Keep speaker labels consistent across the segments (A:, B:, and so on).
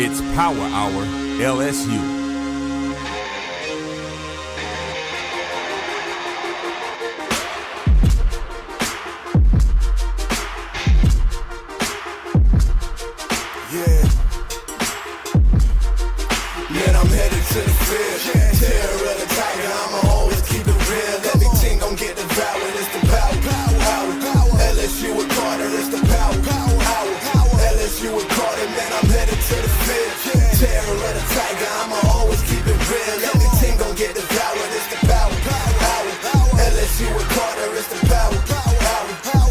A: It's Power Hour LSU.
B: To the field, terror of the tiger, I'ma always keep it real. Everything gon' get devoured, it's the power. LSU with Carter, it's the power. LSU with Carter, man, I'm headed to the field. Terror of the tiger, I'ma always keep it real. Everything gon' get devoured, it's the power. LSU with Carter, it's the power.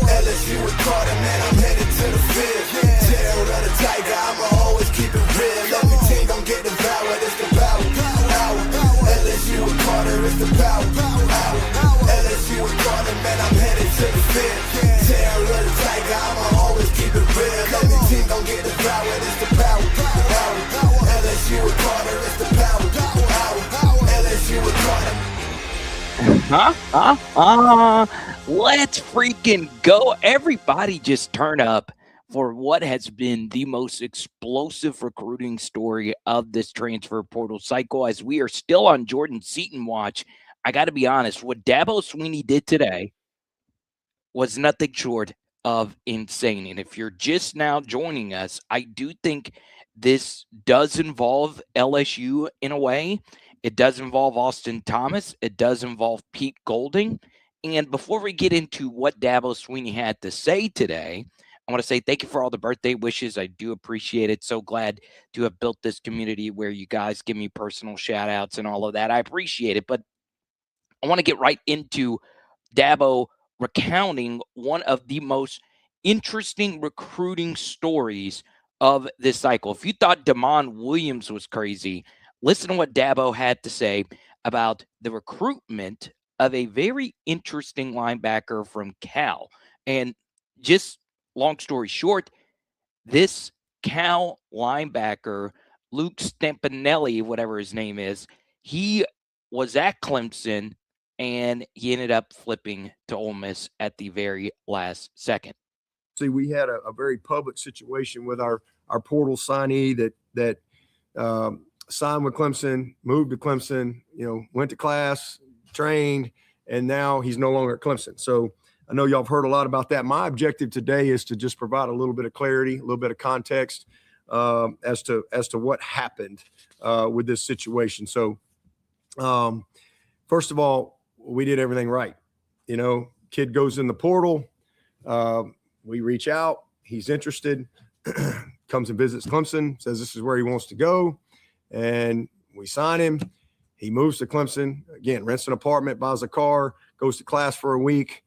B: LSU with Carter, man, I'm headed to the field. Terror of the tiger, I'ma always keep it real. Everything gon' get devoured, it's the power. LSU with Carter is the power. LSU with Carter, man, I'm headed to the field. Terror of the tiger, I'ma always keep it real. Everything gon' get devoured, it's the power. LSU with Carter is the power. LSU with Carter.
C: Let's freaking go. Everybody just turn up for what has been the most explosive recruiting story of this transfer portal cycle. As we are still on Jordan Seaton watch, I got to be honest, what Dabo Swinney did today was nothing short of insane. And if you're just now joining us, I do think this does involve LSU in a way. It does involve Austin Thomas. It does involve Pete Golding. And before we get into what Dabo Swinney had to say today, I want to say thank you for all the birthday wishes. I do appreciate it. So glad to have built this community where you guys give me personal shout outs and all of that. I appreciate it. But I want to get right into Dabo recounting one of the most interesting recruiting stories of this cycle. If you thought Damon Williams was crazy, listen to what Dabo had to say about the recruitment of a very interesting linebacker from Cal. And just long story short, this Cal linebacker, Luke Stampinelli, whatever his name is, he was at Clemson and he ended up flipping to Ole Miss at the very last second.
D: See, we had a very public situation with our portal signee that signed with Clemson, moved to Clemson, went to class, trained, and now he's no longer at Clemson. So I know y'all have heard a lot about that. My objective today is to just provide a little bit of clarity, a little bit of context as to what happened with this situation. So first of all, we did everything right. Kid goes in the portal. We reach out. He's interested, comes and visits Clemson, says this is where he wants to go. And we sign him. He moves to Clemson, again, rents an apartment, buys a car, goes to class for a week,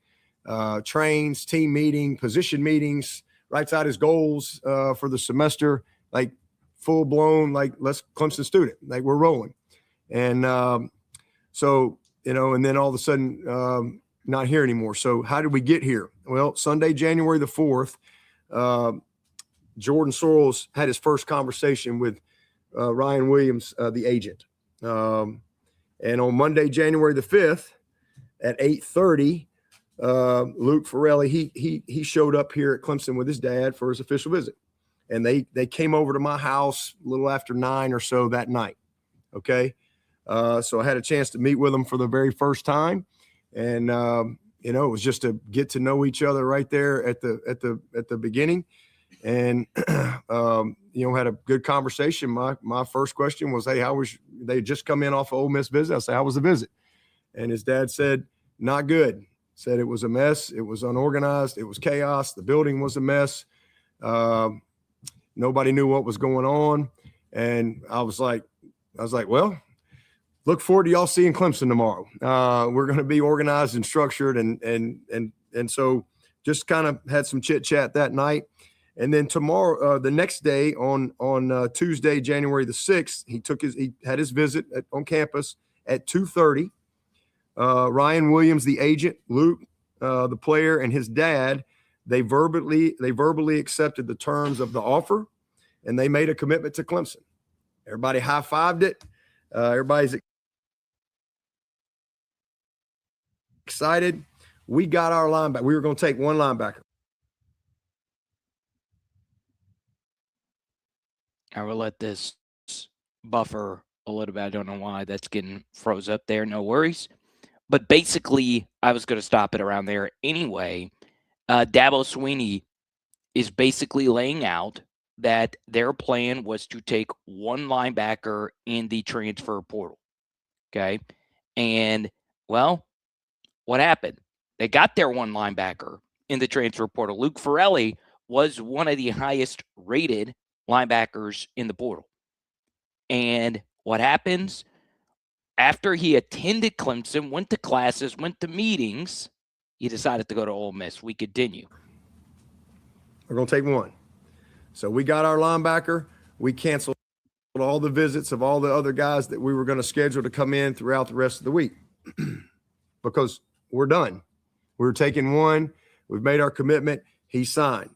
D: trains, team meeting, position meetings, writes out his goals for the semester, like full blown, like let's Clemson student, like we're rolling. And so, and then all of a sudden, not here anymore. So how did we get here? Well, Sunday, January the 4th, Jordan Sorrells had his first conversation with Ryan Williams, the agent. And on Monday, January the 5th at 8:30, Luke Farrelly, he showed up here at Clemson with his dad for his official visit. And they came over to my house a little after 9 or so that night. Okay. So I had a chance to meet with them for the very first time. And, it was just to get to know each other right there at the beginning. And, had a good conversation. My first question was, hey, they just come in off of Ole Miss visit. I said, how was the visit? And his dad said, not good. Said it was a mess. It was unorganized. It was chaos. The building was a mess. Nobody knew what was going on. And I was like, well, look forward to y'all seeing Clemson tomorrow. We're going to be organized and structured. And so just kind of had some chit chat that night. And then tomorrow, the next day on Tuesday, January the 6th, he had his visit on campus at 2:30. Ryan Williams, the agent, Luke, the player, and his dad, they verbally accepted the terms of the offer, and they made a commitment to Clemson. Everybody high-fived it. Everybody's excited. We got our linebacker. We were going to take one linebacker.
C: I will let this buffer a little bit. I don't know why that's getting froze up there. No worries. But basically, I was going to stop it around there anyway. Dabo Swinney is basically laying out that their plan was to take one linebacker in the transfer portal. Okay. And, well, what happened? They got their one linebacker in the transfer portal. Luke Farelli was one of the highest rated linebackers in the portal. And what happens? After he attended Clemson, went to classes, went to meetings, he decided to go to Ole Miss. We continue.
D: We're going to take one. So we got our linebacker. We canceled all the visits of all the other guys that we were going to schedule to come in throughout the rest of the week because we're done. We were taking one. We've made our commitment. He signed.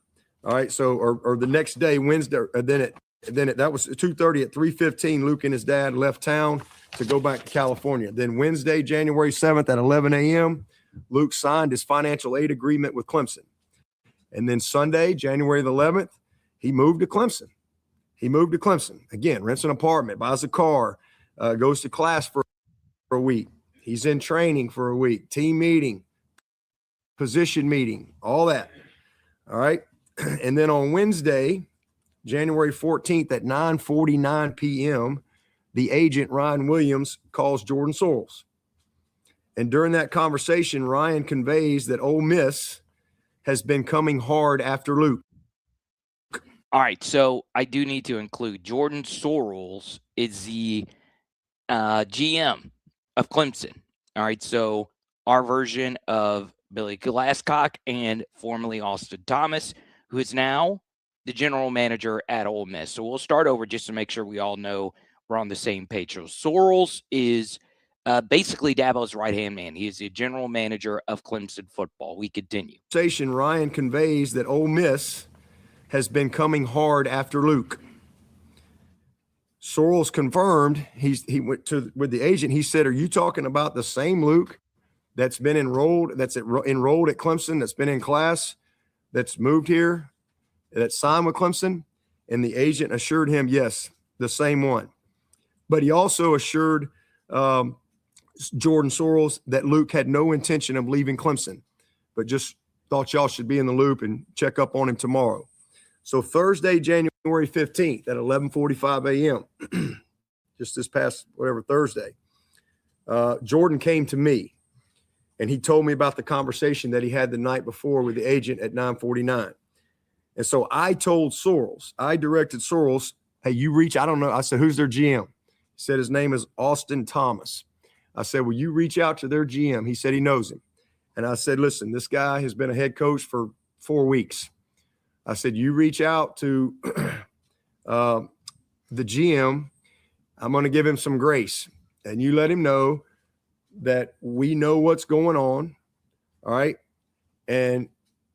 D: All right. So, or the next day, Wednesday, that was 2:30 at 3:15. Luke and his dad left town to go back to California. Then Wednesday, January 7th at 11 a.m., Luke signed his financial aid agreement with Clemson. And then Sunday, January the 11th, he moved to Clemson. Again, rents an apartment, buys a car, goes to class for a week. He's in training for a week, team meeting, position meeting, all that. All right. And then on Wednesday, January 14th at 9:49 p.m., the agent, Ryan Williams, calls Jordan Sorrells. And during that conversation, Ryan conveys that Ole Miss has been coming hard after Luke.
C: All right, so I do need to include Jordan Sorrells is the GM of Clemson. All right, so our version of Billy Glasscock and formerly Austin Thomas, who is now the general manager at Ole Miss. So we'll start over just to make sure we all know we're on the same page. So Sorrells is basically Dabo's right-hand man. He is the general manager of Clemson football. We continue.
D: Ryan conveys that Ole Miss has been coming hard after Luke. Sorrells confirmed. He went with the agent. He said, "Are you talking about the same Luke that's been enrolled at Clemson, that's been in class, that's moved here, that signed with Clemson?" And the agent assured him, yes, the same one. But he also assured Jordan Sorrells that Luke had no intention of leaving Clemson, but just thought y'all should be in the loop and check up on him tomorrow. So Thursday, January 15th at 11:45 a.m., just this past Thursday, Jordan came to me and he told me about the conversation that he had the night before with the agent at 9:49. And so I told Sorrells, I directed Sorrells, hey, you reach, I don't know. I said, who's their GM? He said his name is Austin Thomas. I said, will you reach out to their GM? He said he knows him. And I said, listen, this guy has been a head coach for 4 weeks. I said, you reach out to the GM. I'm going to give him some grace. And you let him know that we know what's going on. All right. And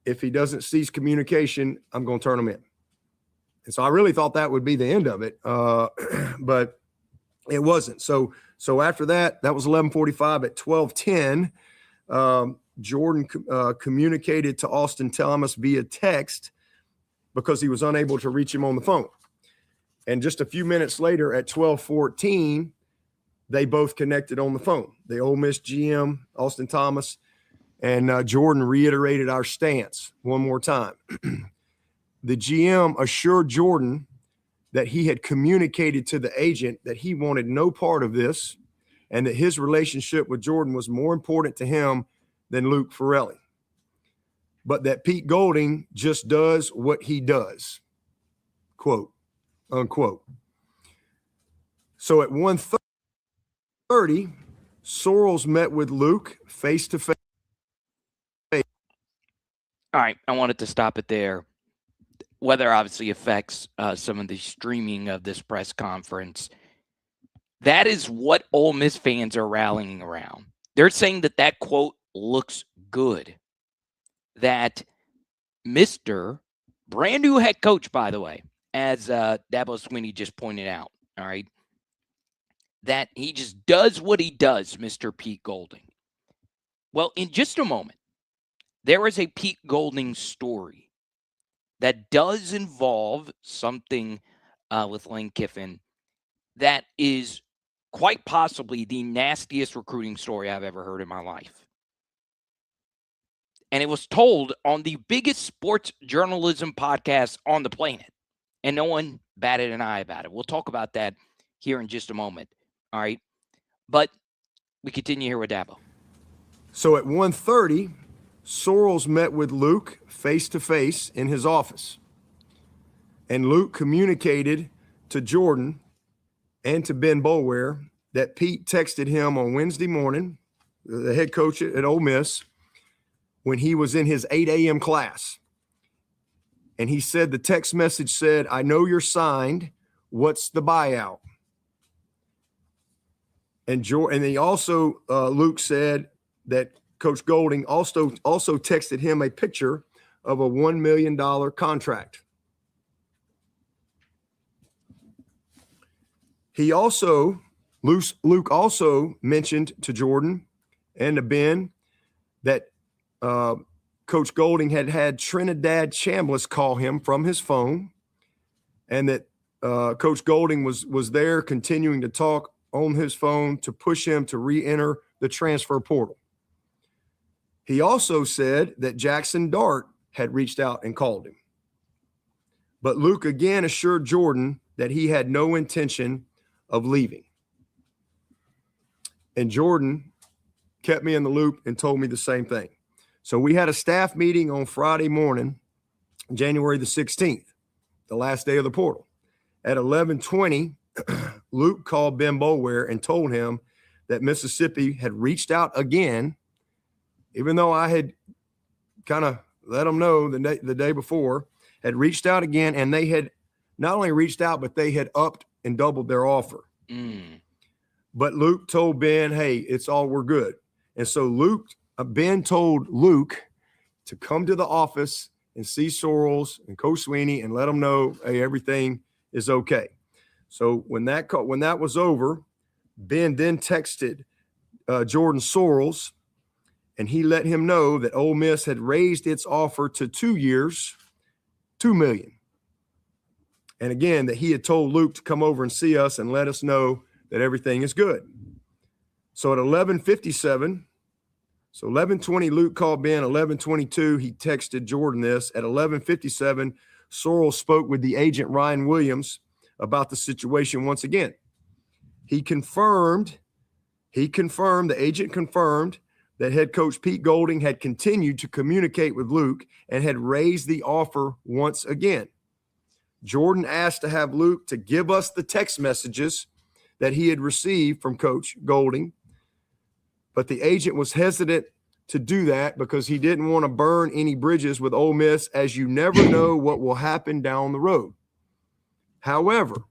D: if he doesn't cease communication, I'm going to turn him in. And so I really thought that would be the end of it. But it wasn't. So after that was 11:45. At 12:10, Jordan communicated to Austin Thomas via text because he was unable to reach him on the phone. And just a few minutes later at 12:14, they both connected on the phone. The Ole Miss GM, Austin Thomas, and Jordan reiterated our stance one more time. The GM assured Jordan that he had communicated to the agent that he wanted no part of this and that his relationship with Jordan was more important to him than Luke Farelli. But that Pete Golding just does what he does, quote, unquote. So at 1:30, Sorrells met with Luke face-to-face.
C: All right, I wanted to stop it there. Weather obviously affects some of the streaming of this press conference. That is what Ole Miss fans are rallying around. They're saying that quote looks good. That Mr. brand new head coach, by the way, as Dabo Swinney just pointed out, all right, that he just does what he does, Mr. Pete Golding. Well, in just a moment, there is a Pete Golding story that does involve something with Lane Kiffin. That is quite possibly the nastiest recruiting story I've ever heard in my life. And it was told on the biggest sports journalism podcast on the planet. And no one batted an eye about it. We'll talk about that here in just a moment. All right. But we continue here with Dabo.
D: So at 1:30, Sorrells met with Luke face-to-face in his office. And Luke communicated to Jordan and to Ben Boulware that Pete texted him on Wednesday morning, the head coach at Ole Miss, when he was in his 8 a.m. class. And he said, the text message said, "I know you're signed. What's the buyout?" And he also, Luke said that Coach Golding also texted him a picture of a $1 million contract. Luke also mentioned to Jordan and to Ben that Coach Golding had Trinidad Chambliss call him from his phone, and that Coach Golding was there continuing to talk on his phone to push him to re-enter the transfer portal. He also said that Jackson Dart had reached out and called him. But Luke again assured Jordan that he had no intention of leaving. And Jordan kept me in the loop and told me the same thing. So we had a staff meeting on Friday morning, January the 16th, the last day of the portal. At 11:20, Luke called Ben Boulware and told him that Mississippi had reached out again, even though I had kind of let them know the day before, had reached out again, and they had not only reached out, but they had upped and doubled their offer. But Luke told Ben, hey, it's all, we're good. And so Ben told Luke to come to the office and see Sorrells and Coach Swinney and let them know, hey, everything is okay. So when that was over, Ben then texted Jordan Sorrells, and he let him know that Ole Miss had raised its offer to 2 years, $2 million. And again, that he had told Luke to come over and see us and let us know that everything is good. So at 11:57, so 11:20, Luke called Ben. 11:22, he texted Jordan this. At 11:57, Sorrells spoke with the agent Ryan Williams about the situation once again. The agent confirmed that head coach Pete Golding had continued to communicate with Luke and had raised the offer once again. Jordan asked to have Luke to give us the text messages that he had received from Coach Golding, but the agent was hesitant to do that because he didn't want to burn any bridges with Ole Miss, as you never know what will happen down the road. However,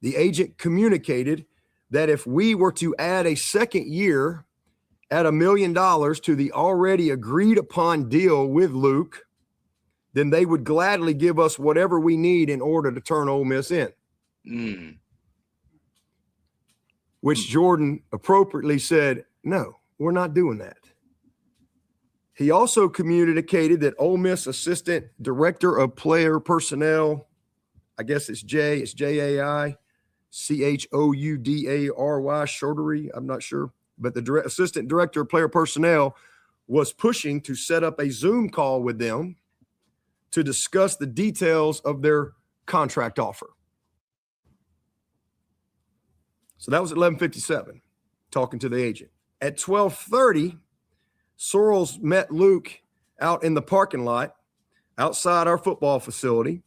D: the agent communicated that if we were to add a second year at $1 million to the already agreed upon deal with Luke, then they would gladly give us whatever we need in order to turn Ole Miss in. Which Jordan appropriately said, no, we're not doing that. He also communicated that Ole Miss Assistant Director of Player Personnel, I guess it's J-A-I, C-H-O-U-D-A-R-Y, Shortery, I'm not sure. But the Assistant Director of Player Personnel was pushing to set up a Zoom call with them to discuss the details of their contract offer. So that was at 11:57, talking to the agent. At 12:30, Sorrells met Luke out in the parking lot outside our football facility,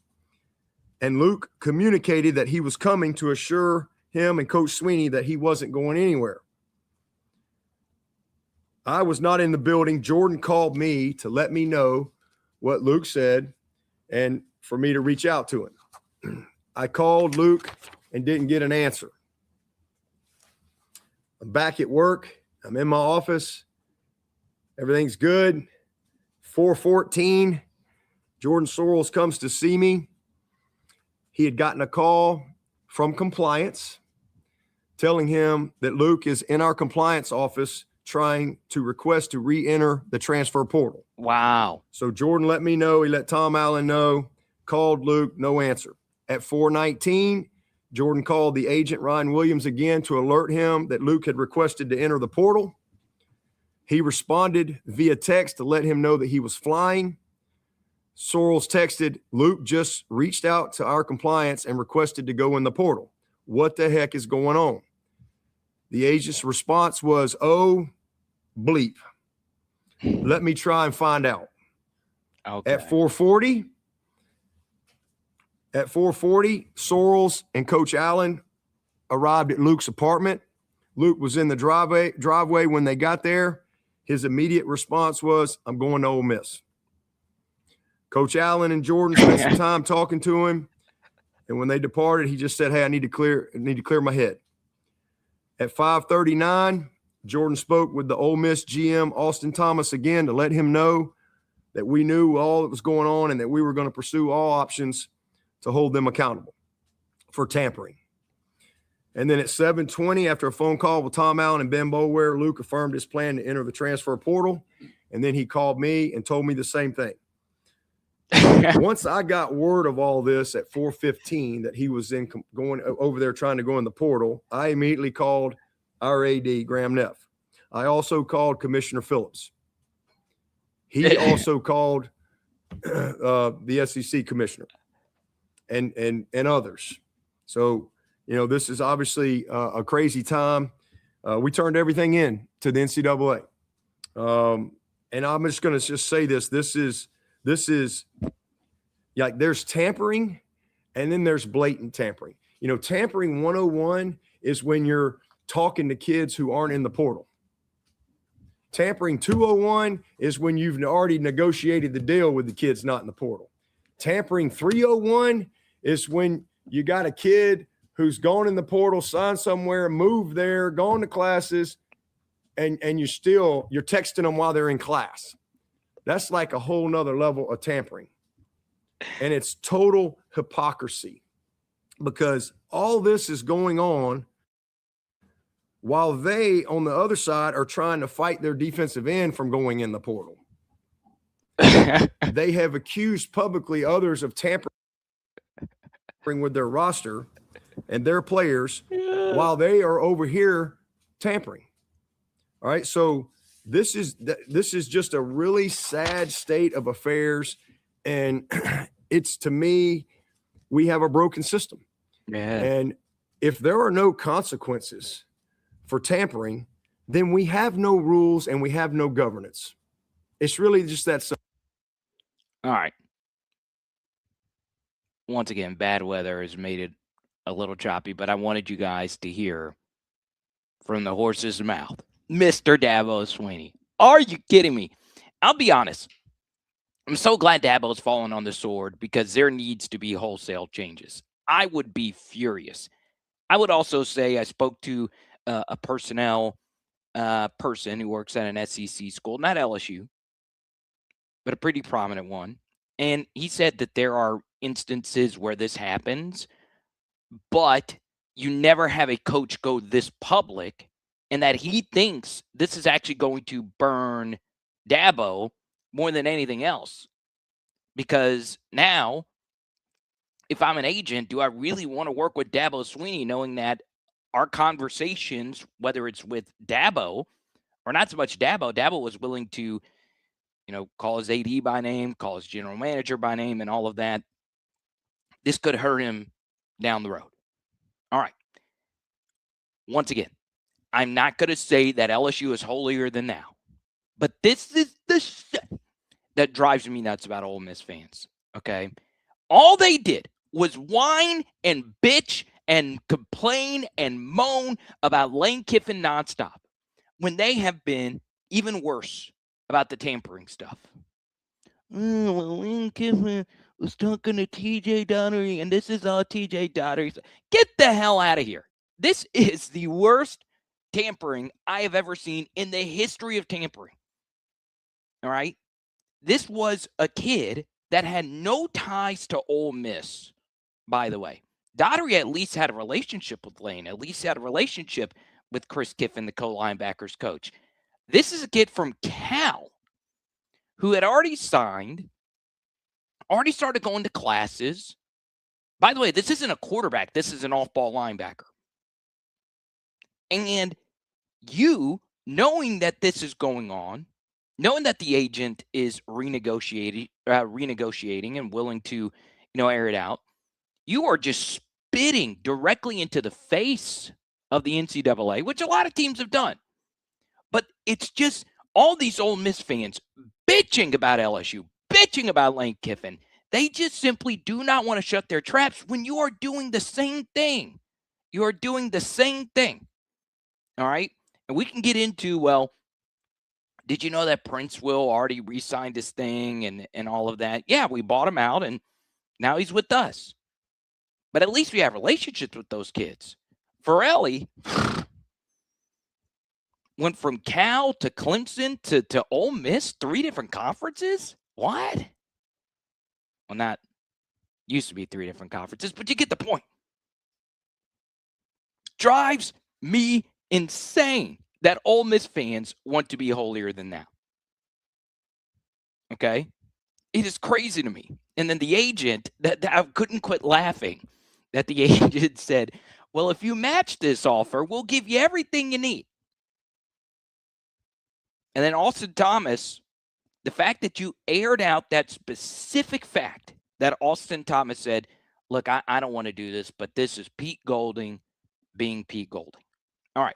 D: and Luke communicated that he was coming to assure him and Coach Swinney that he wasn't going anywhere. I was not in the building. Jordan called me to let me know what Luke said and for me to reach out to him. I called Luke and didn't get an answer. I'm back at work. I'm in my office. Everything's good. 4:14, Jordan Sorrells comes to see me. He had gotten a call from compliance telling him that Luke is in our compliance office trying to request to re-enter the transfer portal.
C: Wow.
D: So Jordan let me know. He let Tom Allen know. Called Luke, no answer. At 4:19, Jordan called the agent, Ryan Williams, again to alert him that Luke had requested to enter the portal. He responded via text to let him know that he was flying. Sorrells texted, Luke just reached out to our compliance and requested to go in the portal. What the heck is going on? The agent's response was, oh, bleep. Let me try and find out.
C: Okay.
D: At 4:40, Sorrells and Coach Allen arrived at Luke's apartment. Luke was in the driveway when they got there. His immediate response was, I'm going to Ole Miss. Coach Allen and Jordan spent some time talking to him. And when they departed, he just said, hey, I need to clear my head. At 5:39, Jordan spoke with the Ole Miss GM, Austin Thomas, again to let him know that we knew all that was going on and that we were going to pursue all options to hold them accountable for tampering. And then at 7:20, after a phone call with Tom Allen and Ben Boulware, Luke affirmed his plan to enter the transfer portal. And then he called me and told me the same thing. Once I got word of all this at 4:15 that he was going over there trying to go in the portal, I immediately called our AD, Graham Neff. I also called Commissioner Phillips. He also called the SEC commissioner and others. So, this is obviously a crazy time. We turned everything in to the NCAA. And I'm just going to say this. This is like there's tampering and then there's blatant tampering. Tampering 101 is when you're talking to kids who aren't in the portal. Tampering 201 is when you've already negotiated the deal with the kids not in the portal. Tampering 301 is when you got a kid who's gone in the portal, signed somewhere, moved there, gone to classes, and you're texting them while they're in class. That's like a whole nother level of tampering. And it's total hypocrisy because all this is going on while they, on the other side, are trying to fight their defensive end from going in the portal. They have accused publicly others of tampering with their roster and their players while they are over here tampering. All right, so this is just a really sad state of affairs, and it's, to me, we have a broken system.
C: Yeah.
D: And if there are no consequences for tampering, then we have no rules and we have no governance. It's really just that simple.
C: All right. Once again, bad weather has made it a little choppy, but I wanted you guys to hear from the horse's mouth, Mr. Dabo Swinney. Are you kidding me? I'll be honest. I'm so glad Dabo's fallen on the sword because there needs to be wholesale changes. I would be furious. I would also say I spoke to a personnel person who works at an SEC school, not LSU, but a pretty prominent one. And he said that there are instances where this happens, but you never have a coach go this public, and that he thinks this is actually going to burn Dabo more than anything else. Because now, if I'm an agent, do I really want to work with Dabo Swinney knowing that our conversations, whether it's with Dabo or not so much Dabo was willing to, call his AD by name, call his general manager by name, and all of that. This could hurt him down the road. All right. Once again, I'm not going to say that LSU is holier than thou, but this is the shit that drives me nuts about Ole Miss fans. Okay. All they did was whine and bitch and complain and moan about Lane Kiffin nonstop when they have been even worse about the tampering stuff. Well, Lane Kiffin was talking to TJ Daugherty, and this is all TJ Daugherty. Get the hell out of here. This is the worst tampering I have ever seen in the history of tampering. All right? This was a kid that had no ties to Ole Miss, by the way. Daugherty at least had a relationship with Lane, at least had a relationship with Chris Kiffin, the co-linebackers coach. This is a kid from Cal who had already signed, already started going to classes, By the way, this isn't a quarterback. This is an off-ball linebacker. And you, knowing that this is going on, knowing that the agent is renegotiating and willing to, air it out, you are just spitting directly into the face of the NCAA, which a lot of teams have done. But it's just all these Ole Miss fans bitching about LSU, bitching about Lane Kiffin. They just simply do not want to shut their traps when you are doing the same thing. You are doing the same thing. All right? And we can get into, well, did you know that Prince Will already re-signed his thing and all of that? Yeah, we bought him out, and now he's with us. But at least we have relationships with those kids. Farrelly went from Cal to Clemson to Ole Miss, 3 different conferences? What? Well, not used to be 3 different conferences, but you get the point. Drives me insane that Ole Miss fans want to be holier than thou. Okay? It is crazy to me. And then the agent, that I couldn't quit laughing, that the agent said, well, if you match this offer, we'll give you everything you need. And then Austin Thomas, the fact that you aired out that specific fact that Austin Thomas said, look, I don't want to do this, but this is Pete Golding being Pete Golding. All right.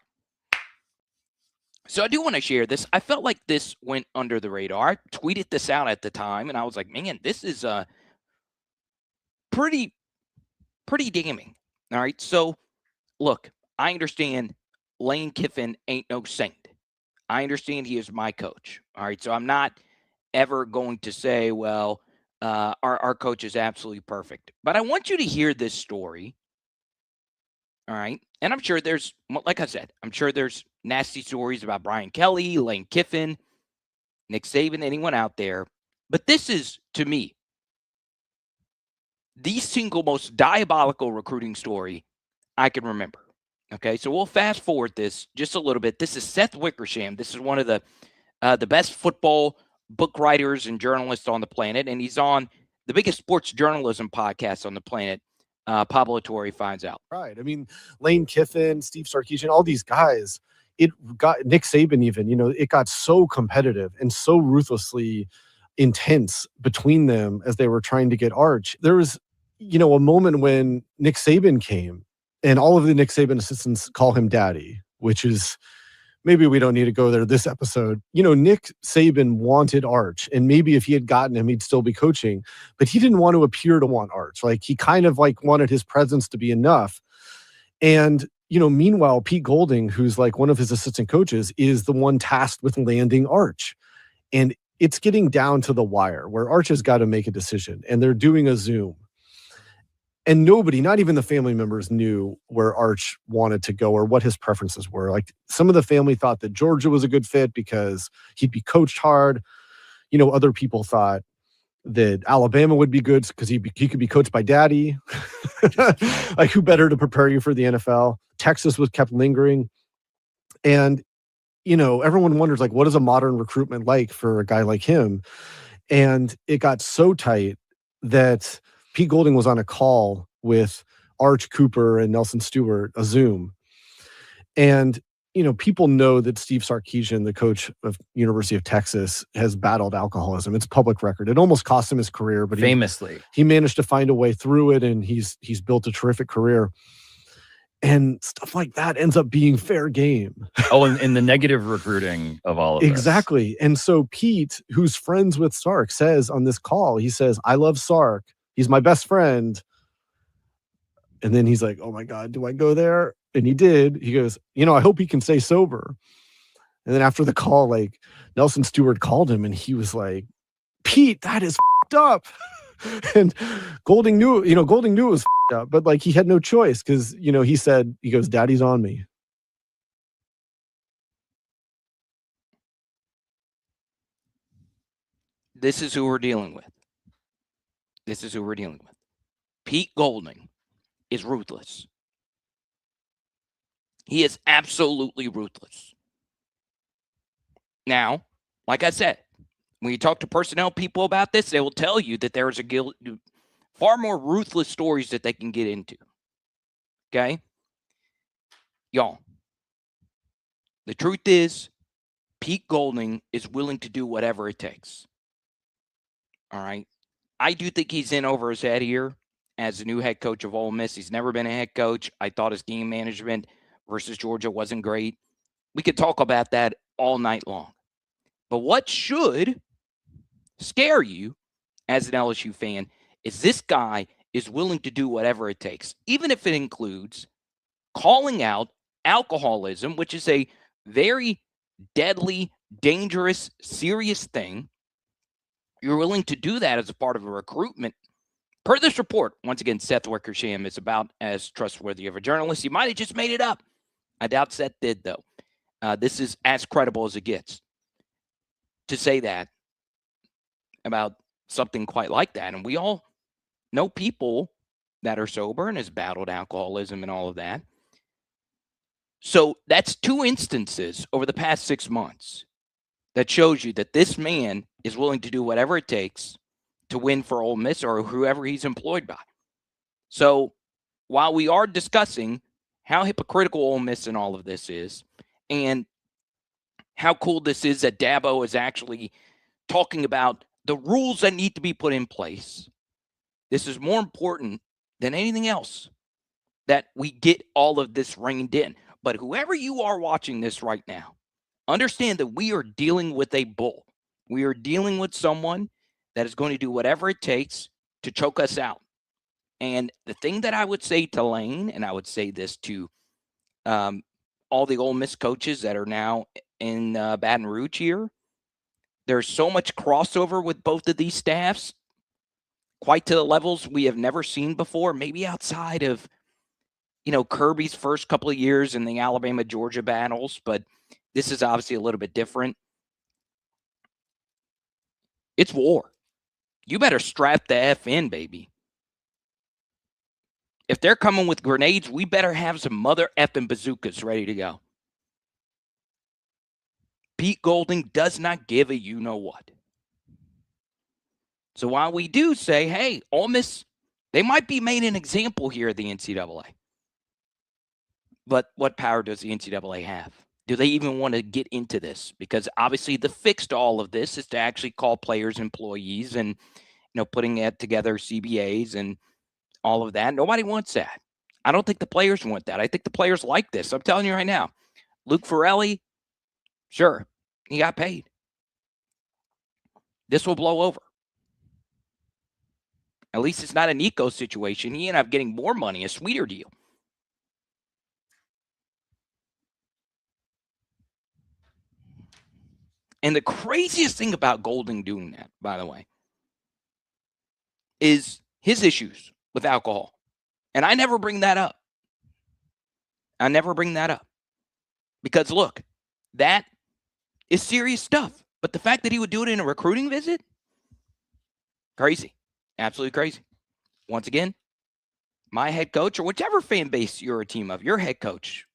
C: So I do want to share this. I felt like this went under the radar. I tweeted this out at the time, and I was like, man, this is pretty damning. All right. So, look, I understand Lane Kiffin ain't no saint. I understand he is my coach. All right. So I'm not ever going to say, well, our coach is absolutely perfect. But I want you to hear this story. All right. And I'm sure there's, like I said, I'm sure there's nasty stories about Brian Kelly, Lane Kiffin, Nick Saban, anyone out there. But this is, to me, the single most diabolical recruiting story I can remember. Okay, so we'll fast forward this just a little bit. This is Seth Wickersham. This is one of the best football book writers and journalists on the planet, and he's on the biggest sports journalism podcast on the planet. Pablo Torre finds out.
E: Right. I mean, Lane Kiffin, Steve Sarkisian, all these guys, it got Nick Saban even, it got so competitive and so ruthlessly intense between them as they were trying to get Arch. There was, a moment when Nick Saban came and all of the Nick Saban assistants call him daddy, which is, maybe we don't need to go there this episode. Nick Saban wanted Arch, and maybe if he had gotten him, he'd still be coaching, but he didn't want to appear to want Arch. Like, he kind of wanted his presence to be enough. And, meanwhile, Pete Golding, who's like one of his assistant coaches, is the one tasked with landing Arch. And it's getting down to the wire where Arch has got to make a decision, and they're doing a Zoom. And nobody, not even the family members, knew where Arch wanted to go or what his preferences were. Like, some of the family thought that Georgia was a good fit because he'd be coached hard. Other people thought that Alabama would be good because he could be coached by daddy. Like, who better to prepare you for the NFL? Texas was kept lingering. And, everyone wonders, like, what is a modern recruitment like for a guy like him? And it got so tight that Pete Golding was on a call with Arch Cooper and Nelson Stewart, a Zoom. And, people know that Steve Sarkisian, the coach of University of Texas, has battled alcoholism. It's public record. It almost cost him his career, but
F: famously,
E: he managed to find a way through it, and he's built a terrific career. And stuff like that ends up being fair game.
F: Oh, and the negative recruiting of all of this.
E: Exactly. And so Pete, who's friends with Sark, says on this call, he says, I love Sark. He's my best friend. And then he's like, oh my God, do I go there? And he did. He goes, I hope he can stay sober. And then after the call, like, Nelson Stewart called him and he was like, Pete, that is f***ed up. And Golding knew it was f***ed up, but like, he had no choice because, he goes, daddy's on me.
C: This is who we're dealing with. Pete Golding is ruthless. He is absolutely ruthless. Now, like I said, when you talk to personnel people about this, they will tell you that there is far more ruthless stories that they can get into. Okay? Y'all, the truth is, Pete Golding is willing to do whatever it takes. All right? I do think he's in over his head here as the new head coach of Ole Miss. He's never been a head coach. I thought his game management versus Georgia wasn't great. We could talk about that all night long. But what should scare you as an LSU fan is this guy is willing to do whatever it takes, even if it includes calling out alcoholism, which is a very deadly, dangerous, serious thing. You're willing to do that as a part of a recruitment. Per this report, once again, Seth Wickersham is about as trustworthy of a journalist. He might have just made it up. I doubt Seth did, though. This is as credible as it gets to say that about something quite like that. And we all know people that are sober and has battled alcoholism and all of that. So that's 2 instances over the past 6 months that shows you that this man is willing to do whatever it takes to win for Ole Miss or whoever he's employed by. So while we are discussing how hypocritical Ole Miss and all of this is, and how cool this is that Dabo is actually talking about the rules that need to be put in place, this is more important than anything else, that we get all of this reined in. But whoever you are watching this right now, understand that we are dealing with a bull. We are dealing with someone that is going to do whatever it takes to choke us out. And the thing that I would say to Lane, and I would say this to all the Ole Miss coaches that are now in Baton Rouge here, there's so much crossover with both of these staffs, quite to the levels we have never seen before, maybe outside of, Kirby's first couple of years in the Alabama-Georgia battles, but this is obviously a little bit different. It's war. You better strap the F in, baby. If they're coming with grenades, we better have some mother effing bazookas ready to go. Pete Golding does not give a you-know-what. So while we do say, hey, Ole Miss, they might be made an example here at the NCAA. But what power does the NCAA have? Do they even want to get into this? Because obviously the fix to all of this is to actually call players employees and, putting it together CBAs and all of that. Nobody wants that. I don't think the players want that. I think the players like this. I'm telling you right now. Luke Farelli, sure, he got paid. This will blow over. At least it's not a Nico situation. He ended up getting more money, a sweeter deal. And the craziest thing about Golding doing that, by the way, is his issues with alcohol. And I never bring that up. Because, look, that is serious stuff. But the fact that he would do it in a recruiting visit, crazy. Absolutely crazy. Once again, my head coach, or whichever fan base you're a team of, your head coach,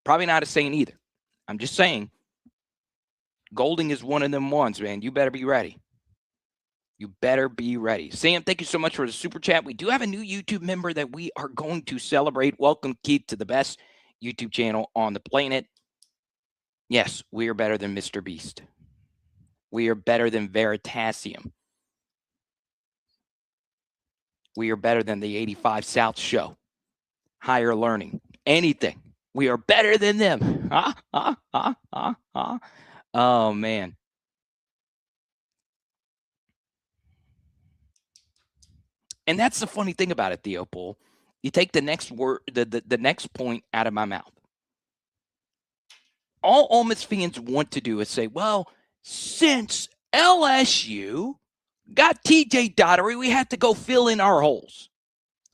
C: probably not a saint either. I'm just saying, Golding is one of them ones, man. You better be ready. Sam, thank you so much for the super chat. We do have a new YouTube member that we are going to celebrate. Welcome, Keith, to the best YouTube channel on the planet. Yes, we are better than Mr. Beast. We are better than Veritasium. We are better than the 85 South Show. Higher Learning. Anything. We are better than them. Oh, man. And that's the funny thing about it, Theo Pool. You take the next word, the next point out of my mouth. All Ole Miss fans want to do is say, well, since LSU got TJ Daugherty, we have to go fill in our holes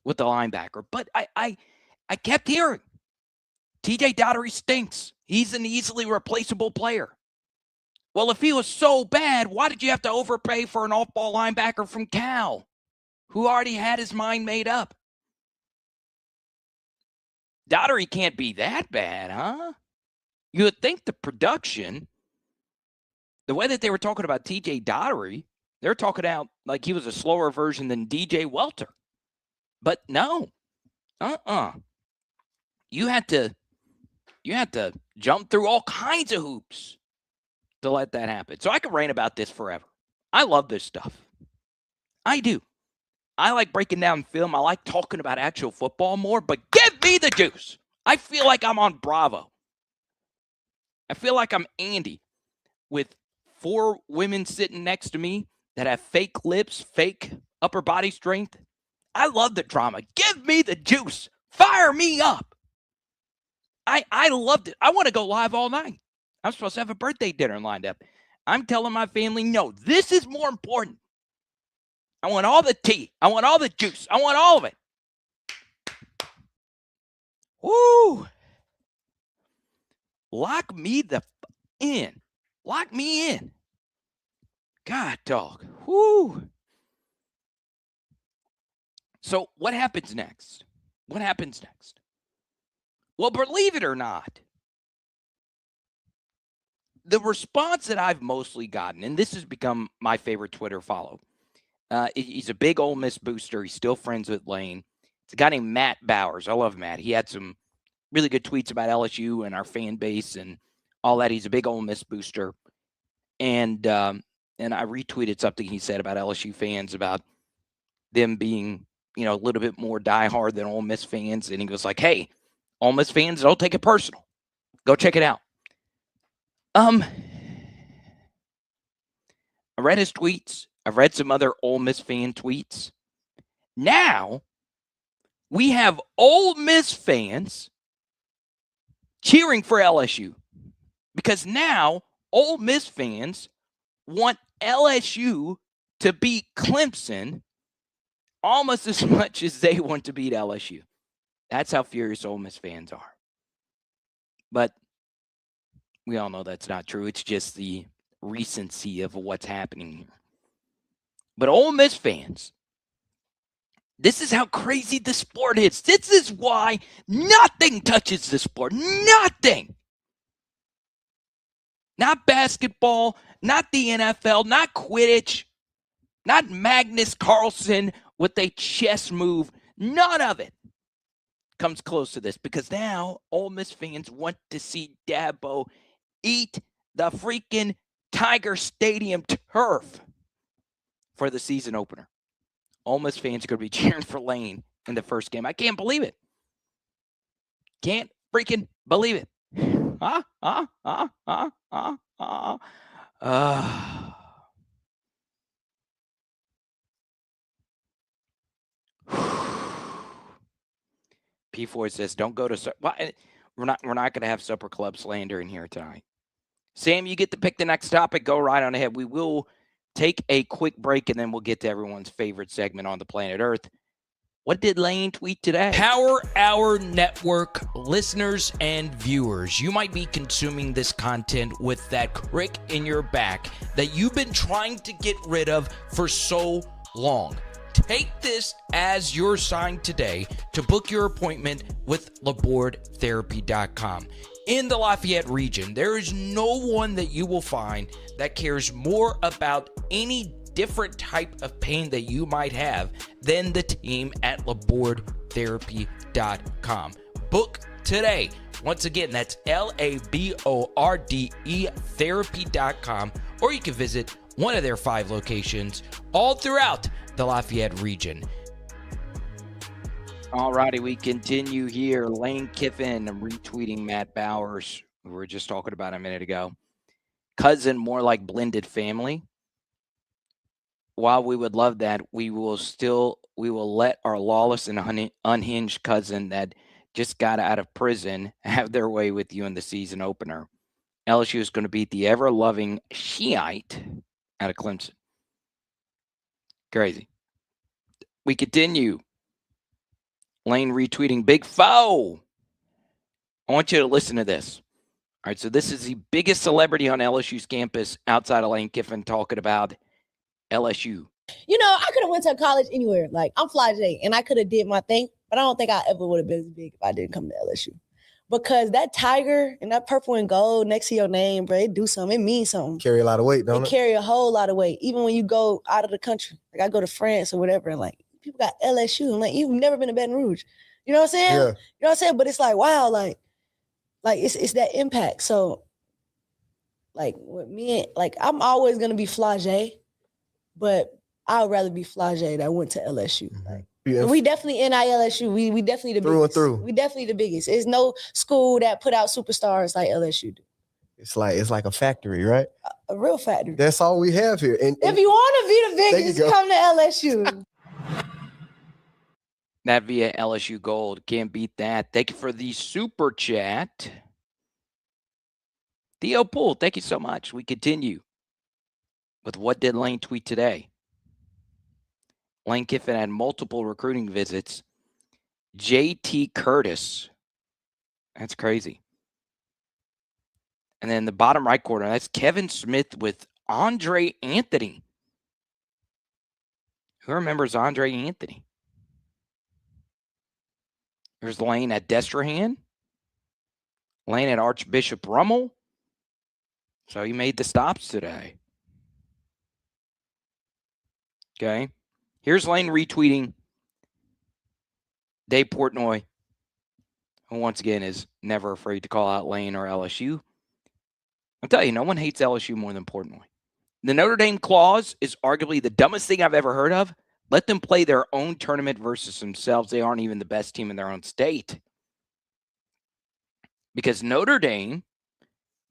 C: with the linebacker. But I kept hearing, TJ Daugherty stinks. He's an easily replaceable player. Well, if he was so bad, why did you have to overpay for an off-ball linebacker from Cal, who already had his mind made up? Daugherty can't be that bad, huh? You would think the production, the way that they were talking about TJ Daugherty, They're talking out like he was a slower version than DJ Welter. But no. You had to jump through all kinds of hoops to let that happen. So I could rant about this forever. I love this stuff. I do. I like breaking down film. I like talking about actual football more, but give me the juice. I feel like I'm on Bravo. I feel like I'm Andy with 4 women sitting next to me that have fake lips, fake upper body strength. I love the drama. Give me the juice. Fire me up. I loved it. I want to go live all night. I'm supposed to have a birthday dinner lined up. I'm telling my family, no, this is more important. I want all the tea. I want all the juice. I want all of it. Woo. Lock me in. Lock me in. God, dog. Woo. So what happens next? What happens next? Well, believe it or not, the response that I've mostly gotten, and this has become my favorite Twitter follow. He's a big Ole Miss booster. He's still friends with Lane. It's a guy named Matt Bowers. I love Matt. He had some really good tweets about LSU and our fan base and all that. He's a big Ole Miss booster. And I retweeted something he said about LSU fans, about them being, a little bit more diehard than Ole Miss fans. And he was like, hey, Ole Miss fans, don't take it personal. Go check it out. I read his tweets. I've read some other Ole Miss fan tweets. Now, we have Ole Miss fans cheering for LSU because now Ole Miss fans want LSU to beat Clemson almost as much as they want to beat LSU. That's how furious Ole Miss fans are. But we all know that's not true. It's just the recency of what's happening here. But Ole Miss fans, this is how crazy the sport is. This is why nothing touches the sport. Nothing. Not basketball, not the NFL, not Quidditch, not Magnus Carlsen with a chess move. None of it comes close to this because now Ole Miss fans want to see Dabo eat the freaking Tiger Stadium turf for the season opener. Ole Miss fans are going to be cheering for Lane in the first game. I can't believe it. Can't freaking believe it. P4 says, "Don't go to." Well, we're not going to have supper club slander in here tonight. Sam, you get to pick the next topic. Go right on ahead. We will take a quick break, and then we'll get to everyone's favorite segment on the planet Earth. What did Lane tweet today? Power Hour Network listeners and viewers, you might be consuming this content with that crick in your back that you've been trying to get rid of for so long. Take this as your sign today to book your appointment with LabourdTherapy.com. In the Lafayette region, there is no one that you will find that cares more about any different type of pain that you might have than the team at LabourdTherapy.com. Book today. Once again, that's LABORDE Therapy.com, or you can visit one of their 5 locations all throughout the Lafayette region. All righty, we continue here. Lane Kiffin retweeting Matt Bowers, who we were just talking about a minute ago. Cousin, more like blended family. While we would love that, we will let our lawless and unhinged cousin that just got out of prison have their way with you in the season opener. LSU is going to beat the ever-loving Shiite out of Clemson. Crazy. We continue. Lane retweeting Big Foe. I want you to listen to this. All right, so this is the biggest celebrity on LSU's campus outside of Lane Kiffin talking about LSU.
G: I could have went to college anywhere. Like, I'm fly today, and I could have did my thing, but I don't think I ever would have been as big if I didn't come to LSU. because that tiger and that purple and gold next to your name, bro, it do something. It means something.
H: Carry a lot of weight, don't
G: It
H: it?
G: carry a whole lot of weight. Even when you go out of the country, like I go to France or whatever, and like people got LSU, and like you've never been to Baton Rouge. You know what I'm saying?
H: Yeah.
G: You know what I'm saying? But it's like, wow, like it's that impact. So like with me, like I'm always gonna be flagé, but I would rather be flagé that went to LSU. Like we definitely NILSU. We definitely the
H: Through and
G: biggest.
H: through.
G: We definitely the biggest. There's no school that put out superstars like LSU do.
H: It's like a factory, right?
G: A real factory.
H: That's all we have here. And
G: If you want to be the
H: There you
G: biggest,
H: go.
G: come to LSU.
C: That via LSU Gold. Can't beat that. Thank you for the super chat. Theo Poole, thank you so much. We continue with what did Lane tweet today? Lane Kiffin had multiple recruiting visits. JT Curtis. That's crazy. And then the bottom right corner, that's Kevin Smith with Andre Anthony. Who remembers Andre Anthony? There's Lane at Destrehan. Lane at Archbishop Rummel. So he made the stops today. Okay. Here's Lane retweeting Dave Portnoy, who once again is never afraid to call out Lane or LSU. I'll tell you, no one hates LSU more than Portnoy. The Notre Dame clause is arguably the dumbest thing I've ever heard of. Let them play their own tournament versus themselves. They aren't even the best team in their own state. Because Notre Dame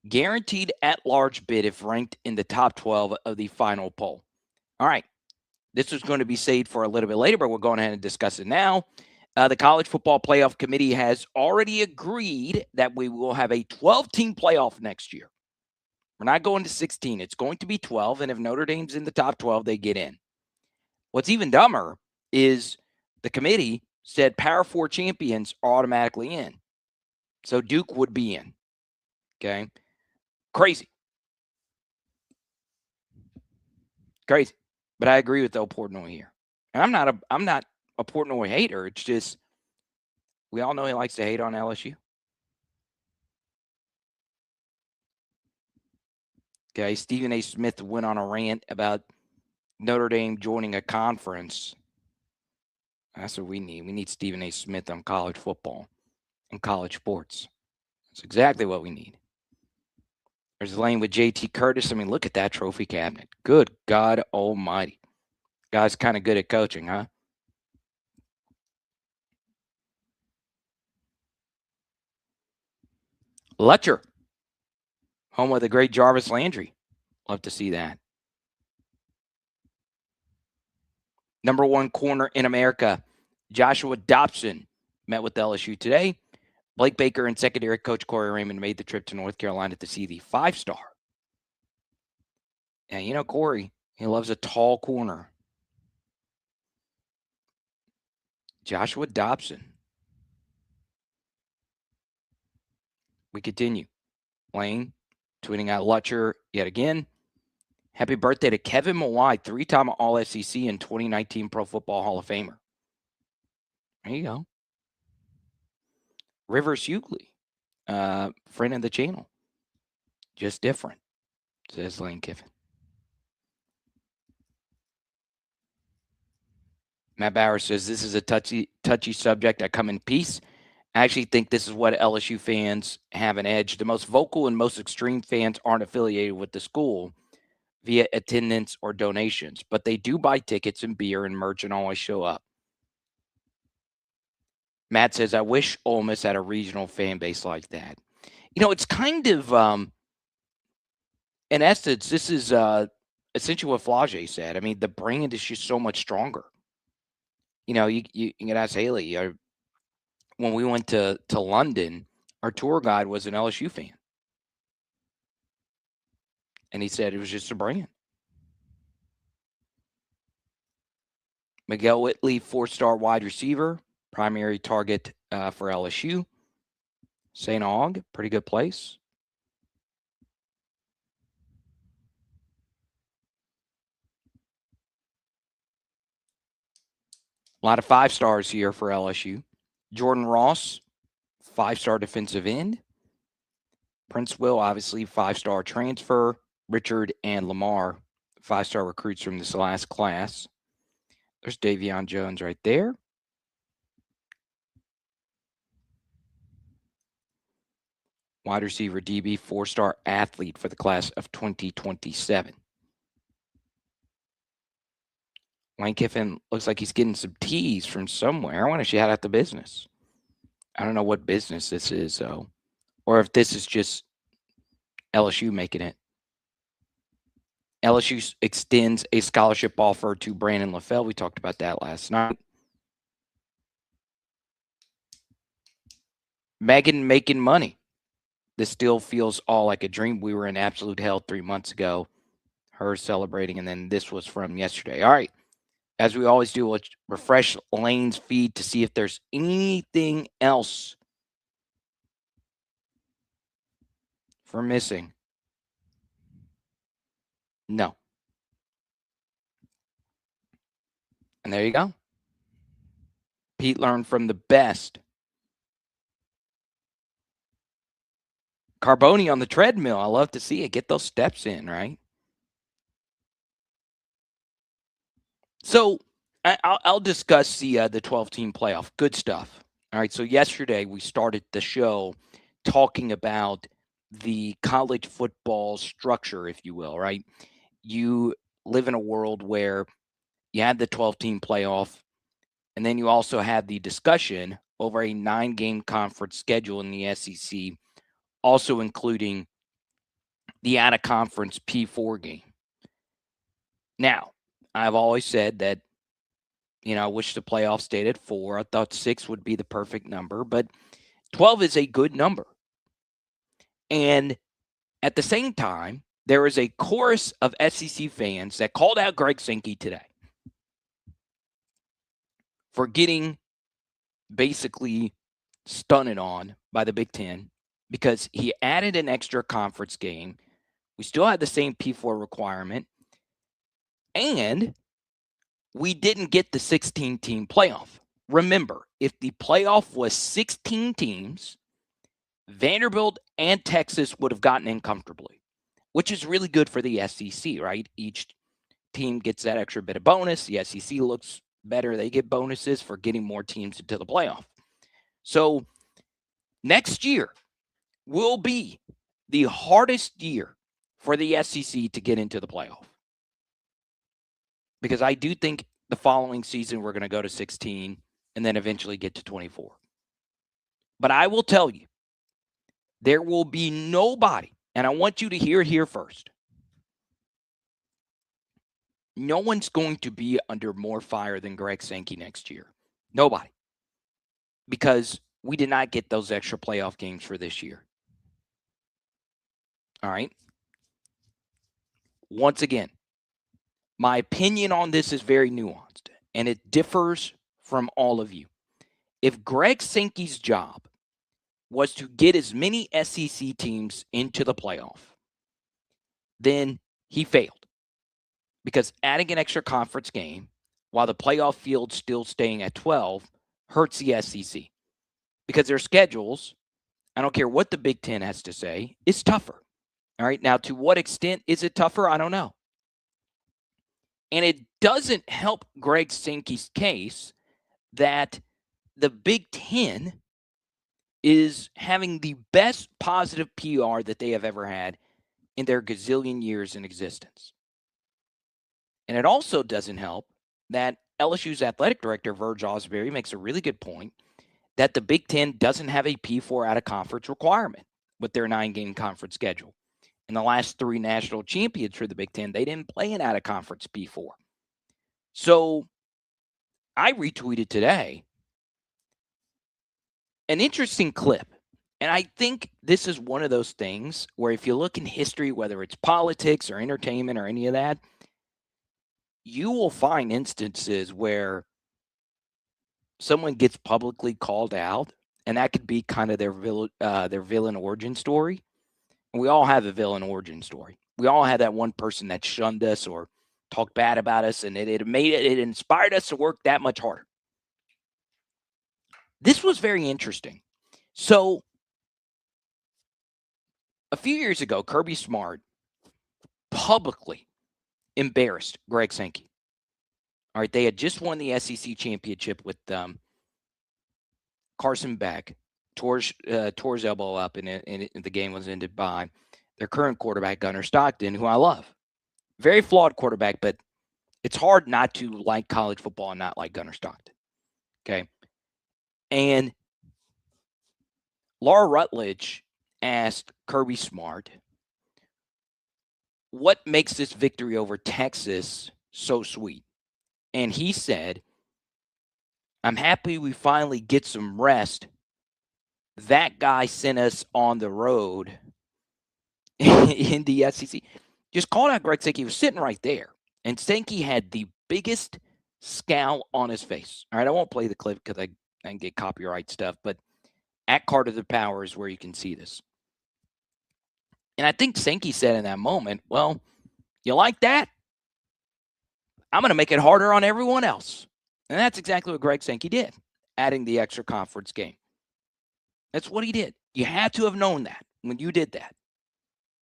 C: guaranteed at-large bid if ranked in the top 12 of the final poll. All right. This was going to be saved for a little bit later, but we're going ahead and discuss it now. The College Football Playoff Committee has already agreed that we will have a 12-team playoff next year. We're not going to 16. It's going to be 12, and if Notre Dame's in the top 12, they get in. What's even dumber is the committee said Power 4 champions are automatically in. So Duke would be in. Okay? Crazy. Crazy. But I agree with Del Portnoy here. And I'm not a Portnoy hater. It's just we all know he likes to hate on LSU. Okay, Stephen A. Smith went on a rant about Notre Dame joining a conference. That's what we need. We need Stephen A. Smith on college football and college sports. That's exactly what we need. There's Lane with JT Curtis. I mean, look at that trophy cabinet. Good God almighty. Guy's kind of good at coaching, huh? Letcher, home of the great Jarvis Landry. Love to see that. Number one corner in America, Joshua Dobson, met with LSU today. Blake Baker and secondary coach Corey Raymond made the trip to North Carolina to see the 5-star. And you know, Corey, he loves a tall corner. Joshua Dobson. We continue. Lane tweeting out Lutcher yet again. Happy birthday to Kevin Mawai, 3-time All-SEC and 2019 Pro Football Hall of Famer. There you go. Rivers Hughley, friend of the channel. Just different, says Lane Kiffin. Matt Bauer says, this is a touchy subject. I come in peace. I actually think this is what LSU fans have an edge. The most vocal and most extreme fans aren't affiliated with the school via attendance or donations, but they do buy tickets and beer and merch and always show up. Matt says, I wish Ole Miss had a regional fan base like that. You know, it's kind of, in essence, this is essentially what Flage said. I mean, the brand is just so much stronger. You know, you can ask Haley. When we went to London, our tour guide was an LSU fan. And he said it was just a brand. Miguel Whitley, 4-star wide receiver, primary target for LSU. St. Aug, pretty good place. A lot of 5-stars here for LSU. Jordan Ross, 5-star defensive end. Prince Will, obviously, 5-star transfer. Richard and Lamar, 5-star recruits from this last class. There's Davion Jones right there. Wide receiver DB, 4-star athlete for the class of 2027. Lane Kiffin looks like he's getting some teas from somewhere. I want to shout out the business. I don't know what business this is, though, or if this is just LSU making it. LSU extends a scholarship offer to Brandon LaFell. We talked about that last night. Megan making money. This still feels all like a dream. We were in absolute hell 3 months ago. Her celebrating, and then this was from yesterday. All right. As we always do, let's refresh Lane's feed to see if there's anything else for missing. No. And there you go. Pete learned from the best. Carboni on the treadmill. I love to see it. Get those steps in, right? So I'll discuss the 12-team playoff. Good stuff. All right. So yesterday we started the show talking about the college football structure, if you will, right? You live in a world where you had the 12-team playoff, and then you also had the discussion over a 9-game conference schedule in the SEC, also including the out-of-conference P4 game. Now, I've always said that, I wish the playoff stayed at 4. I thought 6 would be the perfect number, but 12 is a good number. And at the same time, there is a chorus of SEC fans that called out Greg Sankey today for getting basically stunted on by the Big Ten because he added an extra conference game. We still had the same P4 requirement, and we didn't get the 16-team playoff. Remember, if the playoff was 16 teams, Vanderbilt and Texas would have gotten in comfortably, which is really good for the SEC, right? Each team gets that extra bit of bonus. The SEC looks better. They get bonuses for getting more teams into the playoff. So next year will be the hardest year for the SEC to get into the playoff. Because I do think the following season we're going to go to 16 and then eventually get to 24. But I will tell you, there will be nobody, and I want you to hear it here first. No one's going to be under more fire than Greg Sankey next year. Nobody. Because we did not get those extra playoff games for this year. All right. Once again, my opinion on this is very nuanced, and it differs from all of you. If Greg Sankey's job was to get as many SEC teams into the playoff, then he failed. Because adding an extra conference game while the playoff field still staying at 12 hurts the SEC. Because their schedules, I don't care what the Big Ten has to say, is tougher. All right. Now, to what extent is it tougher? I don't know. And it doesn't help Greg Sankey's case that the Big Ten is having the best positive PR that they have ever had in their gazillion years in existence. And it also doesn't help that LSU's athletic director, Verge Osbury, makes a really good point that the Big Ten doesn't have a P4 out-of-conference requirement with their 9-game conference schedule. In the last 3 national champions for the Big Ten, they didn't play an out-of-conference P4. So I retweeted today an interesting clip. And I think this is one of those things where if you look in history, whether it's politics or entertainment or any of that, you will find instances where someone gets publicly called out, and that could be kind of their villain origin story. And we all have a villain origin story. We all have that one person that shunned us or talked bad about us, and it inspired us to work that much harder. This was very interesting. So a few years ago, Kirby Smart publicly embarrassed Greg Sankey. All right, they had just won the SEC championship with Carson Beck, tore his elbow up, and the game was ended by their current quarterback, Gunnar Stockton, who I love. Very flawed quarterback, but it's hard not to like college football and not like Gunnar Stockton. Okay. And Laura Rutledge asked Kirby Smart, what makes this victory over Texas so sweet? And he said, I'm happy we finally get some rest. That guy sent us on the road in the SEC. Just called out Greg Sankey. He was sitting right there. And Sankey had the biggest scowl on his face. All right, I won't play the clip because I can get copyright stuff, but at Carter the Power is where you can see this. And I think Sankey said in that moment, well, you like that? I'm going to make it harder on everyone else. And that's exactly what Greg Sankey did, adding the extra conference game. That's what he did. You had to have known that when you did that.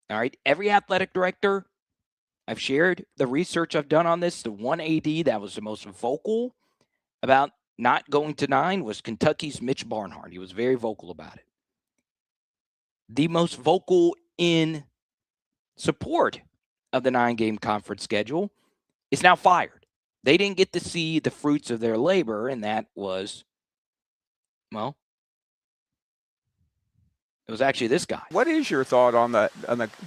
C: All right. Every athletic director, I've shared the research I've done on this. The one AD that was the most vocal about not going to 9 was Kentucky's Mitch Barnhart. He was very vocal about it. The most vocal in support of the 9-game conference schedule is now fired. They didn't get to see the fruits of their labor, and that was, well, it was actually this guy.
I: What is your thought on the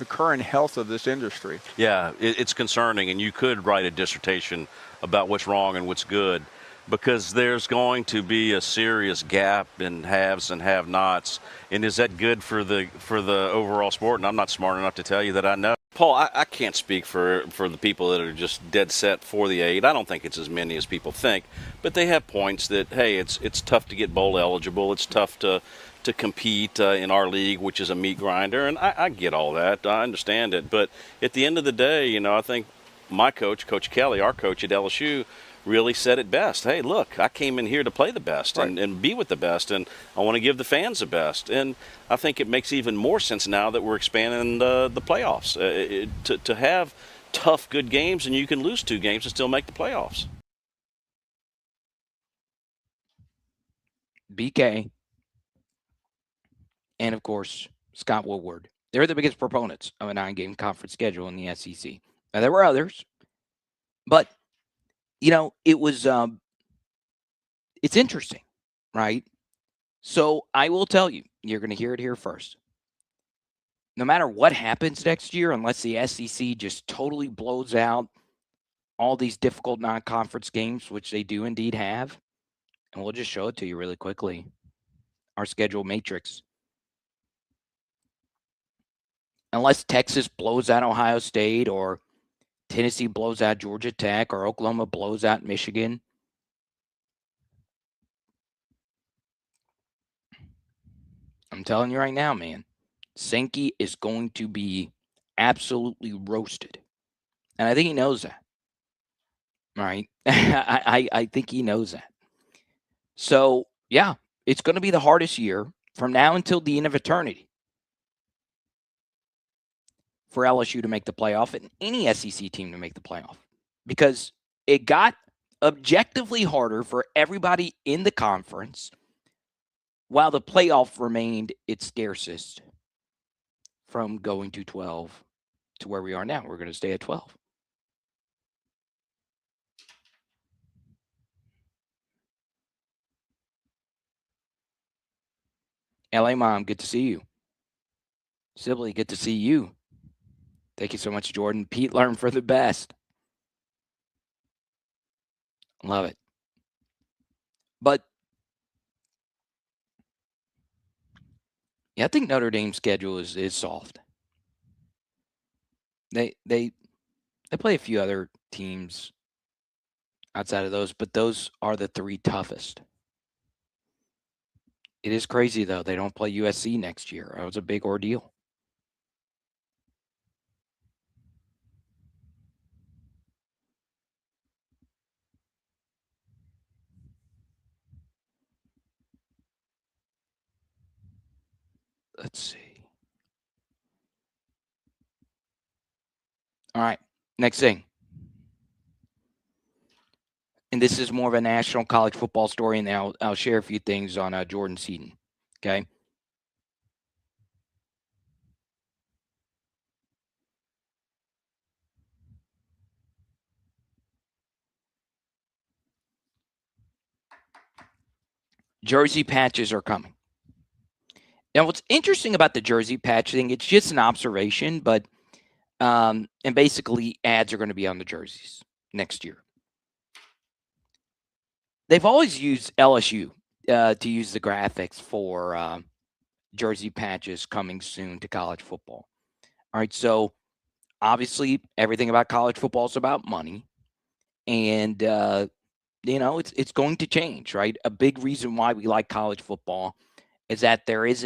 I: current health of this industry?
J: Yeah, it's concerning, and you could write a dissertation about what's wrong and what's good, because there's going to be a serious gap in haves and have-nots. And is that good for the overall sport? And I'm not smart enough to tell you that I know. Paul, I can't speak for the people that are just dead set for the 8. I don't think it's as many as people think, but they have points that, hey, it's tough to get bowl eligible. It's tough to compete in our league, which is a meat grinder, and I get all that. I understand it. But at the end of the day, I think my coach, Coach Kelly, our coach at LSU, really said it best. Hey, look, I came in here to play the best and be with the best, and I want to give the fans the best. And I think it makes even more sense now that we're expanding the playoffs to have tough, good games, and you can lose 2 games and still make the playoffs.
C: BK and, of course, Scott Woodward. They're the biggest proponents of a 9-game conference schedule in the SEC. Now, there were others, but, it was it's interesting, right? So I will tell you, you're going to hear it here first. No matter what happens next year, unless the SEC just totally blows out all these difficult non-conference games, which they do indeed have, and we'll just show it to you really quickly, our schedule matrix. Unless Texas blows out Ohio State, or Tennessee blows out Georgia Tech, or Oklahoma blows out Michigan, I'm telling you right now, man, Sankey is going to be absolutely roasted. And I think he knows that. All right. I think he knows that. So, yeah, it's going to be the hardest year from now until the end of eternity for LSU to make the playoff and any SEC team to make the playoff, because it got objectively harder for everybody in the conference while the playoff remained its scarcest from going to 12 to where we are now. We're going to stay at 12. LA Mom, good to see you. Sibley, good to see you. Thank you so much, Jordan. Pete, learn for the best. Love it. But yeah, I think Notre Dame's schedule is soft. They play a few other teams outside of those, but those are the 3 toughest. It is crazy, though. They don't play USC next year. That was a big ordeal. let's see. All right, next thing. And this is more of a national college football story, and I'll share a few things on Jordan Seaton. Okay. Jersey patches are coming. Now, what's interesting about the jersey patch thing, it's just an observation, but and basically ads are going to be on the jerseys next year. They've always used LSU to use the graphics for jersey patches coming soon to college football. All right, so obviously everything about college football is about money, and it's going to change, right? A big reason why we like college football is that there's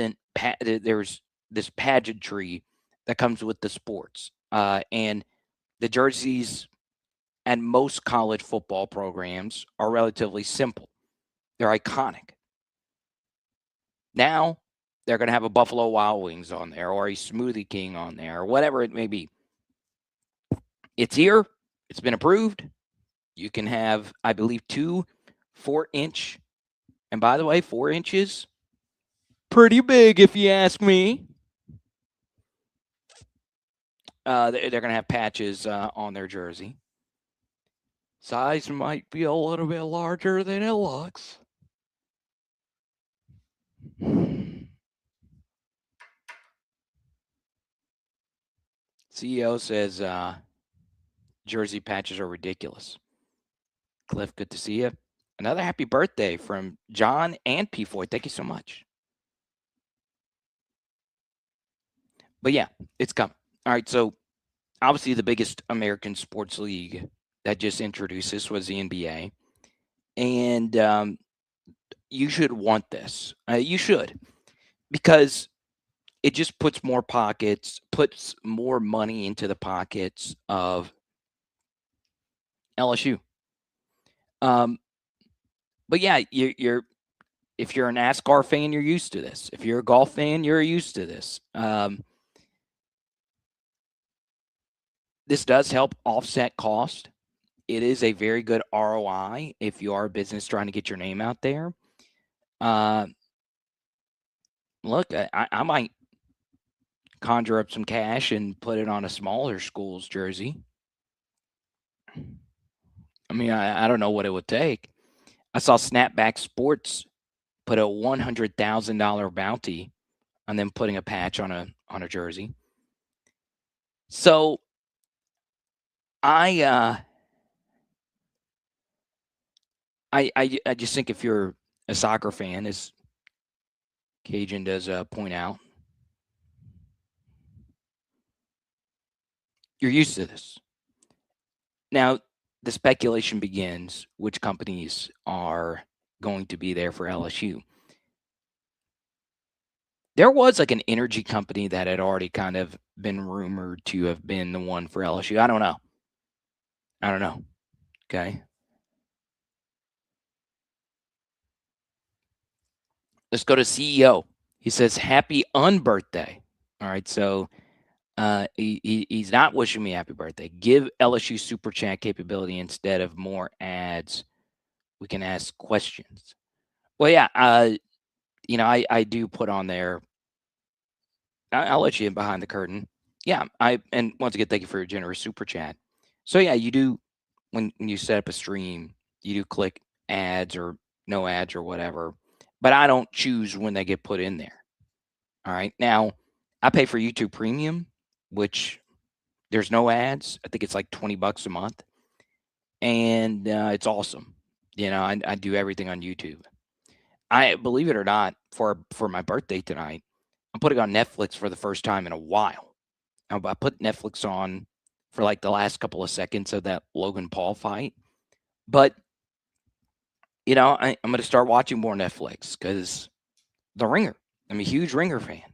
C: this pageantry that comes with the sports, and the jerseys and most college football programs are relatively simple. They're iconic. Now they're going to have a Buffalo Wild Wings on there or a Smoothie King on there or whatever it may be. It's here. It's been approved. You can have, I believe, 2 4-inch. And by the way, 4 inches, pretty big if you ask me. They're going to have patches on their jersey. Size might be a little bit larger than it looks. CEO says jersey patches are ridiculous. Cliff, good to see you. Another happy birthday from John and P. Floyd. Thank you so much. But yeah, it's coming. All right, so obviously the biggest American sports league that just introduced this was the NBA. And you should want this. You should. Because it just puts more money into the pockets of LSU. But yeah, if you're a NASCAR fan, you're used to this. If you're a golf fan, you're used to this. This does help offset cost. It is a very good ROI if you are a business trying to get your name out there. Look, I might conjure up some cash and put it on a smaller school's jersey. I mean, I don't know what it would take. I saw Snapback Sports put a $100,000 bounty on them putting a patch on a jersey. So I just think if you're a soccer fan, as Cajun does point out, you're used to this. Now, the speculation begins which companies are going to be there for LSU. There was like an energy company that had already kind of been rumored to have been the one for LSU. I don't know. Okay. Let's go to CEO. He says, happy unbirthday. All right. So he's not wishing me happy birthday. Give LSU super chat capability instead of more ads. We can ask questions. Well, yeah. I do put on there. I'll let you in behind the curtain. Yeah. And once again, thank you for your generous super chat. So yeah, you do, when you set up a stream, you do click ads or no ads or whatever, but I don't choose when they get put in there. All right. Now I pay for YouTube Premium, which there's no ads. I think it's like $20 a month. And it's awesome. I do everything on YouTube. I believe it or not, for my birthday tonight, I'm putting on Netflix for the first time in a while. I put Netflix on for like the last couple of seconds of that Logan Paul fight. But, I'm going to start watching more Netflix because The Ringer. I'm a huge Ringer fan.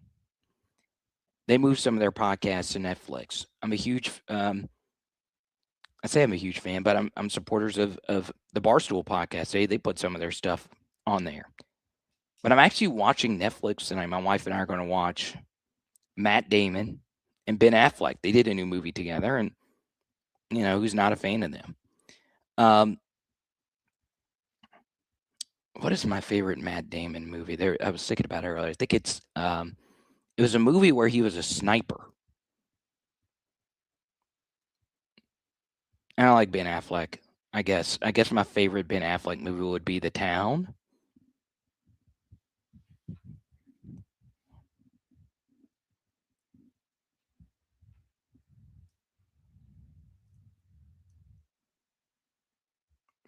C: They moved some of their podcasts to Netflix. I'm a huge, I say I'm a huge fan, but I'm supporters of the Barstool podcast. They put some of their stuff on there. But I'm actually watching Netflix tonight. My wife and I are going to watch Matt Damon and Ben Affleck. They did a new movie together, and who's not a fan of them? What is my favorite Matt Damon movie? I was thinking about it earlier. I think it was a movie where he was a sniper. And I like Ben Affleck. I guess my favorite Ben Affleck movie would be The Town.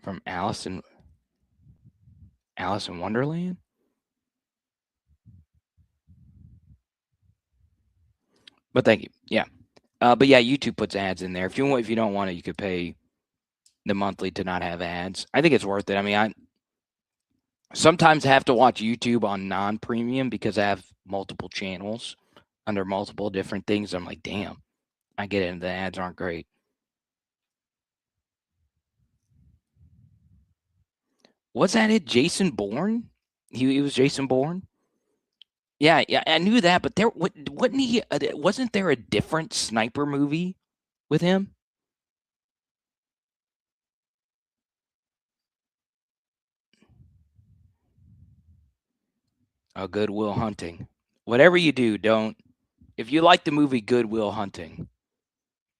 C: From Alice in Wonderland. But thank you. Yeah. But yeah, YouTube puts ads in there. If you don't want it, you could pay the monthly to not have ads. I think it's worth it. I mean, I sometimes have to watch YouTube on non-premium because I have multiple channels under multiple different things. I'm like, damn, I get it, and the ads aren't great. Was that it? Jason Bourne? He was Jason Bourne? Yeah, I knew that, but wasn't there a different sniper movie with him? Good Will Hunting. Whatever you do, if you like the movie Good Will Hunting,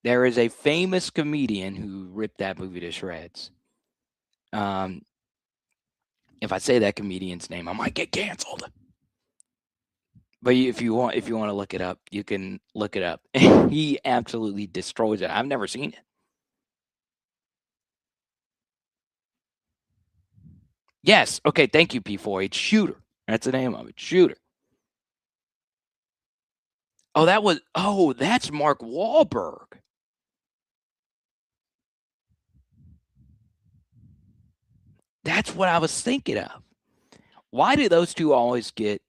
C: there is a famous comedian who ripped that movie to shreds. If I say that comedian's name, I might get canceled. But if you want to look it up, you can look it up. He absolutely destroys it. I've never seen it. Yes. Okay. Thank you, P4. It's Shooter. That's the name of it. Shooter. That's Mark Wahlberg. That's what I was thinking of. Why do those two always get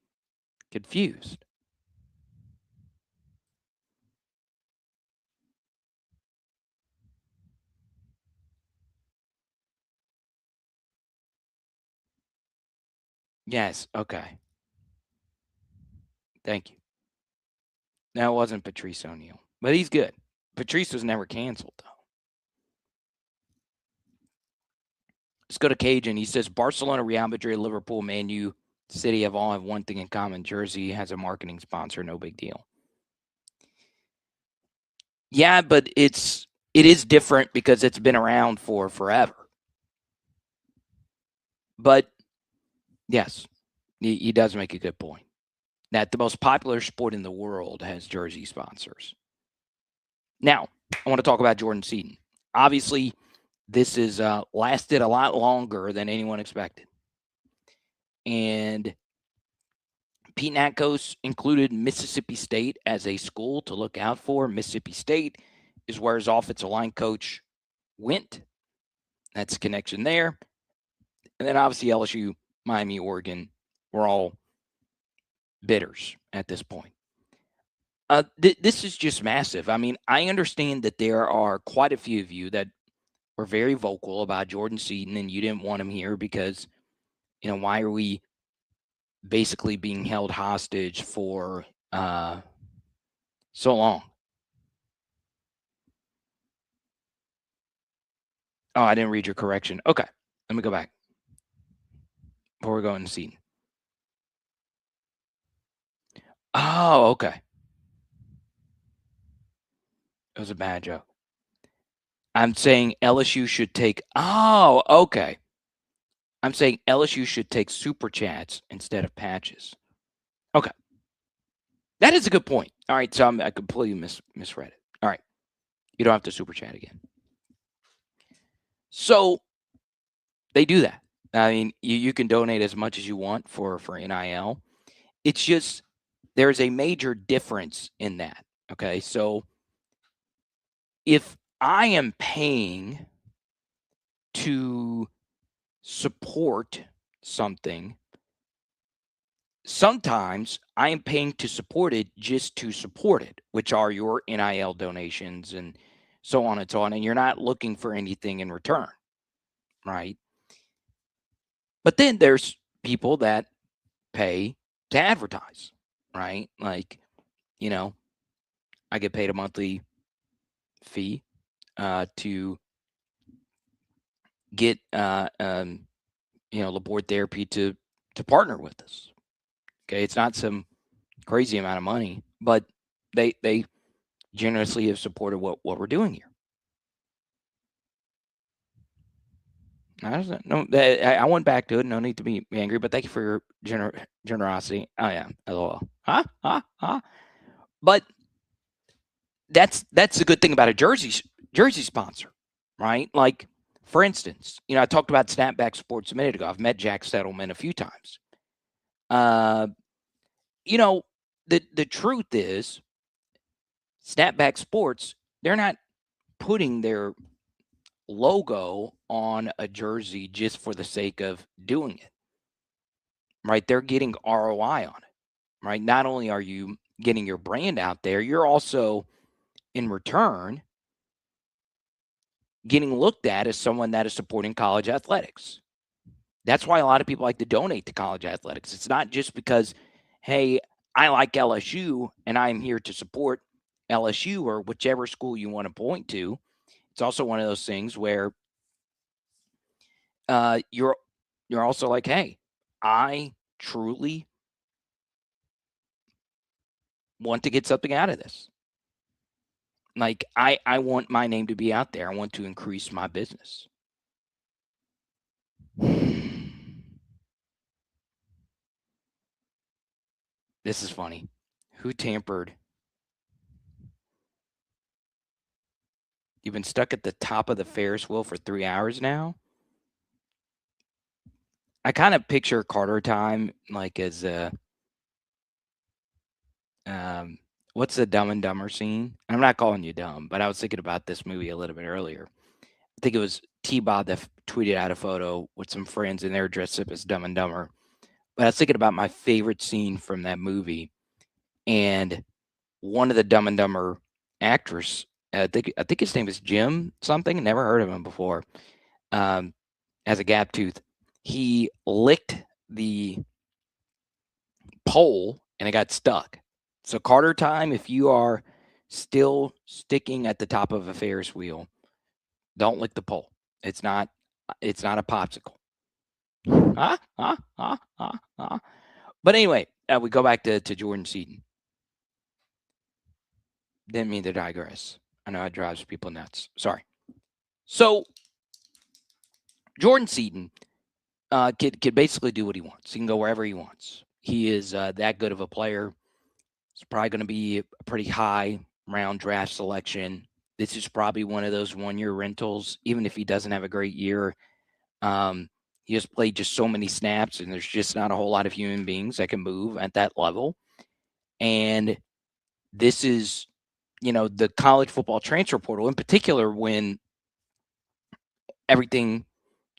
C: confused? Yes. Okay. Thank you. That wasn't Patrice O'Neal, but he's good. Patrice was never canceled, though. Let's go to Cajun. He says Barcelona, Real Madrid, Liverpool, Man U, City all have one thing in common. Jersey has a marketing sponsor. No big deal. Yeah, but it is different because it's been around for forever. But yes, he does make a good point that the most popular sport in the world has jersey sponsors. Now, I want to talk about Jordan Seaton. Obviously, this has lasted a lot longer than anyone expected. And Pete Natkos included Mississippi State as a school to look out for. Mississippi State is where his offensive line coach went. That's a connection there. And then obviously LSU, Miami, Oregon, we're all bidders at this point. This is just massive. I mean, I understand that there are quite a few of you that were very vocal about Jordan Seaton, and you didn't want him here because, why are we basically being held hostage for so long? Oh, I didn't read your correction. Okay, let me go back before we go into Seaton. Oh, okay. It was a bad joke. I'm saying LSU should take. Oh, okay. I'm saying LSU should take super chats instead of patches. Okay. That is a good point. All right. So I completely misread it. All right. You don't have to super chat again. So they do that. I mean, you can donate as much as you want for NIL. It's just there's a major difference in that. Okay. So if I am paying to support something, sometimes I am paying to support it just to support it, which are your NIL donations and so on and so on. And you're not looking for anything in return, right? But then there's people that pay to advertise, right? Like, you know, I get paid a monthly fee to get Labor Therapy to partner with us. Okay, it's not some crazy amount of money, but they generously have supported what we're doing here. I went back to it. No need to be angry, but thank you for your generosity. Oh yeah, LOL. But that's the good thing about a jersey sponsor, right? Like, for instance, I talked about Snapback Sports a minute ago. I've met Jack Settleman a few times. The truth is, Snapback Sports, they're not putting their logo on a jersey just for the sake of doing it, right? They're getting ROI on it, right? Not only are you getting your brand out there, you're also, in return, getting looked at as someone that is supporting college athletics. That's why a lot of people like to donate to college athletics. It's not just because, hey, I like LSU and I'm here to support LSU or whichever school you want to point to. It's also one of those things where you're also like, hey, I truly want to get something out of this. Like, I want my name to be out there. I want to increase my business. This is funny. Who tampered? You've been stuck at the top of the Ferris wheel for 3 hours now? I kind of picture Carter Time like as what's the Dumb and Dumber scene? I'm not calling you dumb, but I was thinking about this movie a little bit earlier. I think it was T-Bob that tweeted out a photo with some friends and they're dressed up as Dumb and Dumber. But I was thinking about my favorite scene from that movie, and one of the Dumb and Dumber actors, I think his name is Jim something. Never heard of him before. Has a gap tooth. He licked the pole and it got stuck. So Carter Time, if you are still sticking at the top of a Ferris wheel, don't lick the pole. It's not a popsicle. But anyway, we go back to Jordan Seaton. Didn't mean to digress. I know it drives people nuts. Sorry. So Jordan Seaton could basically do what he wants. He can go wherever he wants. He is that good of a player. It's probably going to be a pretty high round draft selection. This is probably one of those one-year rentals, even if he doesn't have a great year. He has played just so many snaps, and there's just not a whole lot of human beings that can move at that level. And this is, the college football transfer portal, in particular, when everything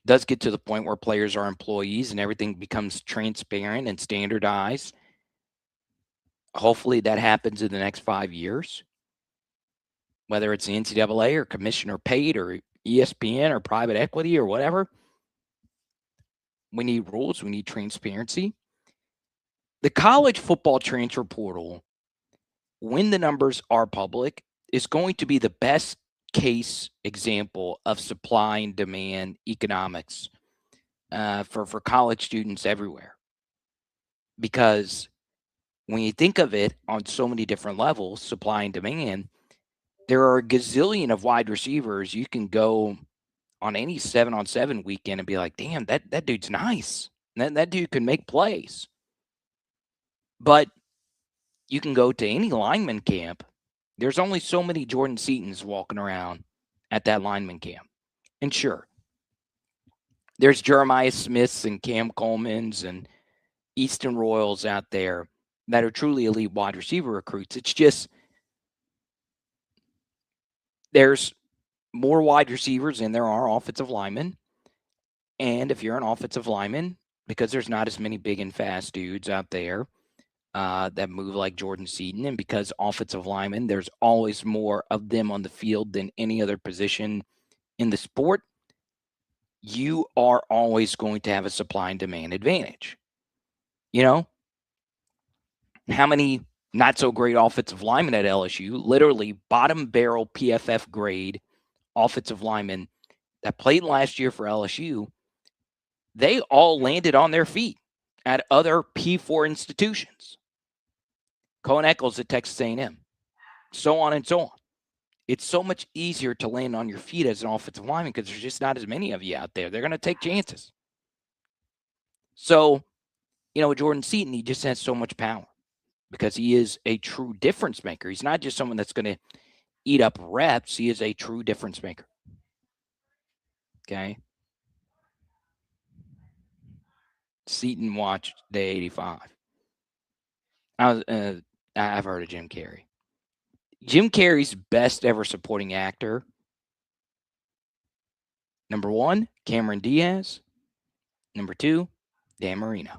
C: does get to the point where players are employees and everything becomes transparent and standardized. Hopefully that happens in the next 5 years, whether it's the NCAA or commissioner paid or ESPN or private equity or whatever. We need rules. We need transparency. The college football transfer portal, when the numbers are public, is going to be the best case example of supply and demand economics for college students everywhere. Because when you think of it on so many different levels, supply and demand, there are a gazillion of wide receivers. You can go on any 7-on-7 weekend and be like, damn, that dude's nice. That dude can make plays. But you can go to any lineman camp. There's only so many Jordan Seatons walking around at that lineman camp. And sure, there's Jeremiah Smiths and Cam Colemans and Easton Royals out there that are truly elite wide receiver recruits. It's just there's more wide receivers than there are offensive linemen. And if you're an offensive lineman, because there's not as many big and fast dudes out there that move like Jordan Seaton, and because offensive linemen, there's always more of them on the field than any other position in the sport, you are always going to have a supply and demand advantage. You know, how many not so great offensive linemen at LSU, literally bottom barrel PFF grade offensive linemen that played last year for LSU, they all landed on their feet at other P4 institutions. Cohen Eccles at Texas A&M, so on and so on. It's so much easier to land on your feet as an offensive lineman because there's just not as many of you out there. They're going to take chances. So, you know, Jordan Seaton, he just has so much power because he is a true difference maker. He's not just someone that's going to eat up reps. He is a true difference maker. Okay. Seaton watched day 85. I've heard of Jim Carrey. Jim Carrey's best ever supporting actor. Number 1, Cameron Diaz. Number 2, Dan Marino.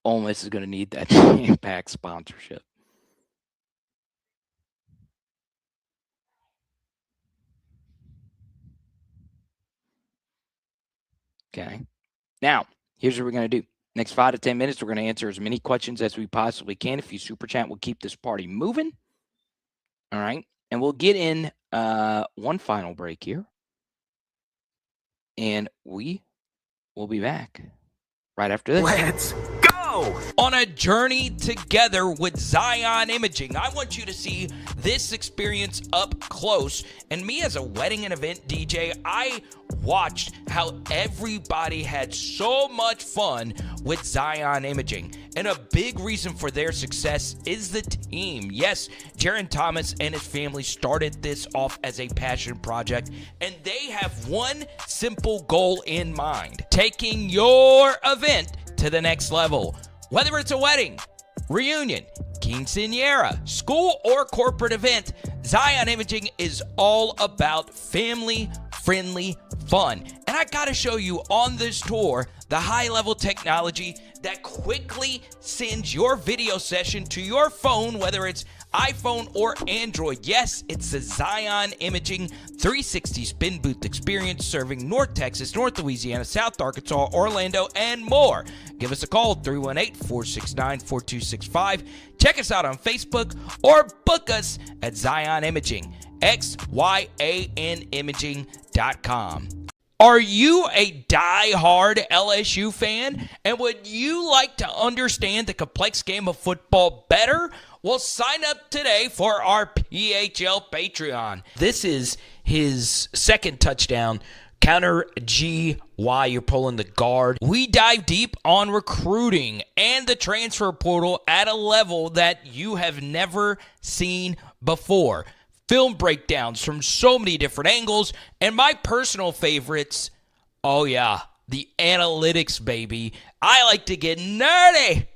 C: Ole Miss is going to need that Impact sponsorship. Okay. Now, here's what we're going to do. Next 5 to 10 minutes, we're going to answer as many questions as we possibly can. If you super chat, we'll keep this party moving. All right. And we'll get in one final break here. And we will be back right after this.
A: Let's go!
C: On a journey together with Zion Imaging. I want you to see this experience up close. And me as a wedding and event DJ, I watched how everybody had so much fun with Zion Imaging. And a big reason for their success is the team. Yes, Jaron Thomas and his family started this off as a passion project, and they have one simple goal in mind: taking your event to the next level. Whether it's a wedding, reunion, quinceañera, school, or corporate event, Zion Imaging is all about family-friendly fun. And I gotta show you on this tour the high-level technology that quickly sends your video session to your phone, whether it's iPhone or Android. Yes, it's the Zion Imaging 360 spin booth experience, serving North Texas, North Louisiana, South Arkansas, Orlando, and more. Give us a call, 318-469-4265. Check us out on Facebook or book us at Zion Imaging, XYANimaging.com. Are you a die-hard LSU fan, and would you like to understand the complex game of football better? Well, sign up today for our PHL Patreon. This is his second touchdown, counter G while you're pulling the guard. We dive deep on recruiting and the transfer portal at a level that you have never seen before. Film breakdowns from so many different angles, and my personal favorites, oh yeah, the analytics, baby. I like to get nerdy.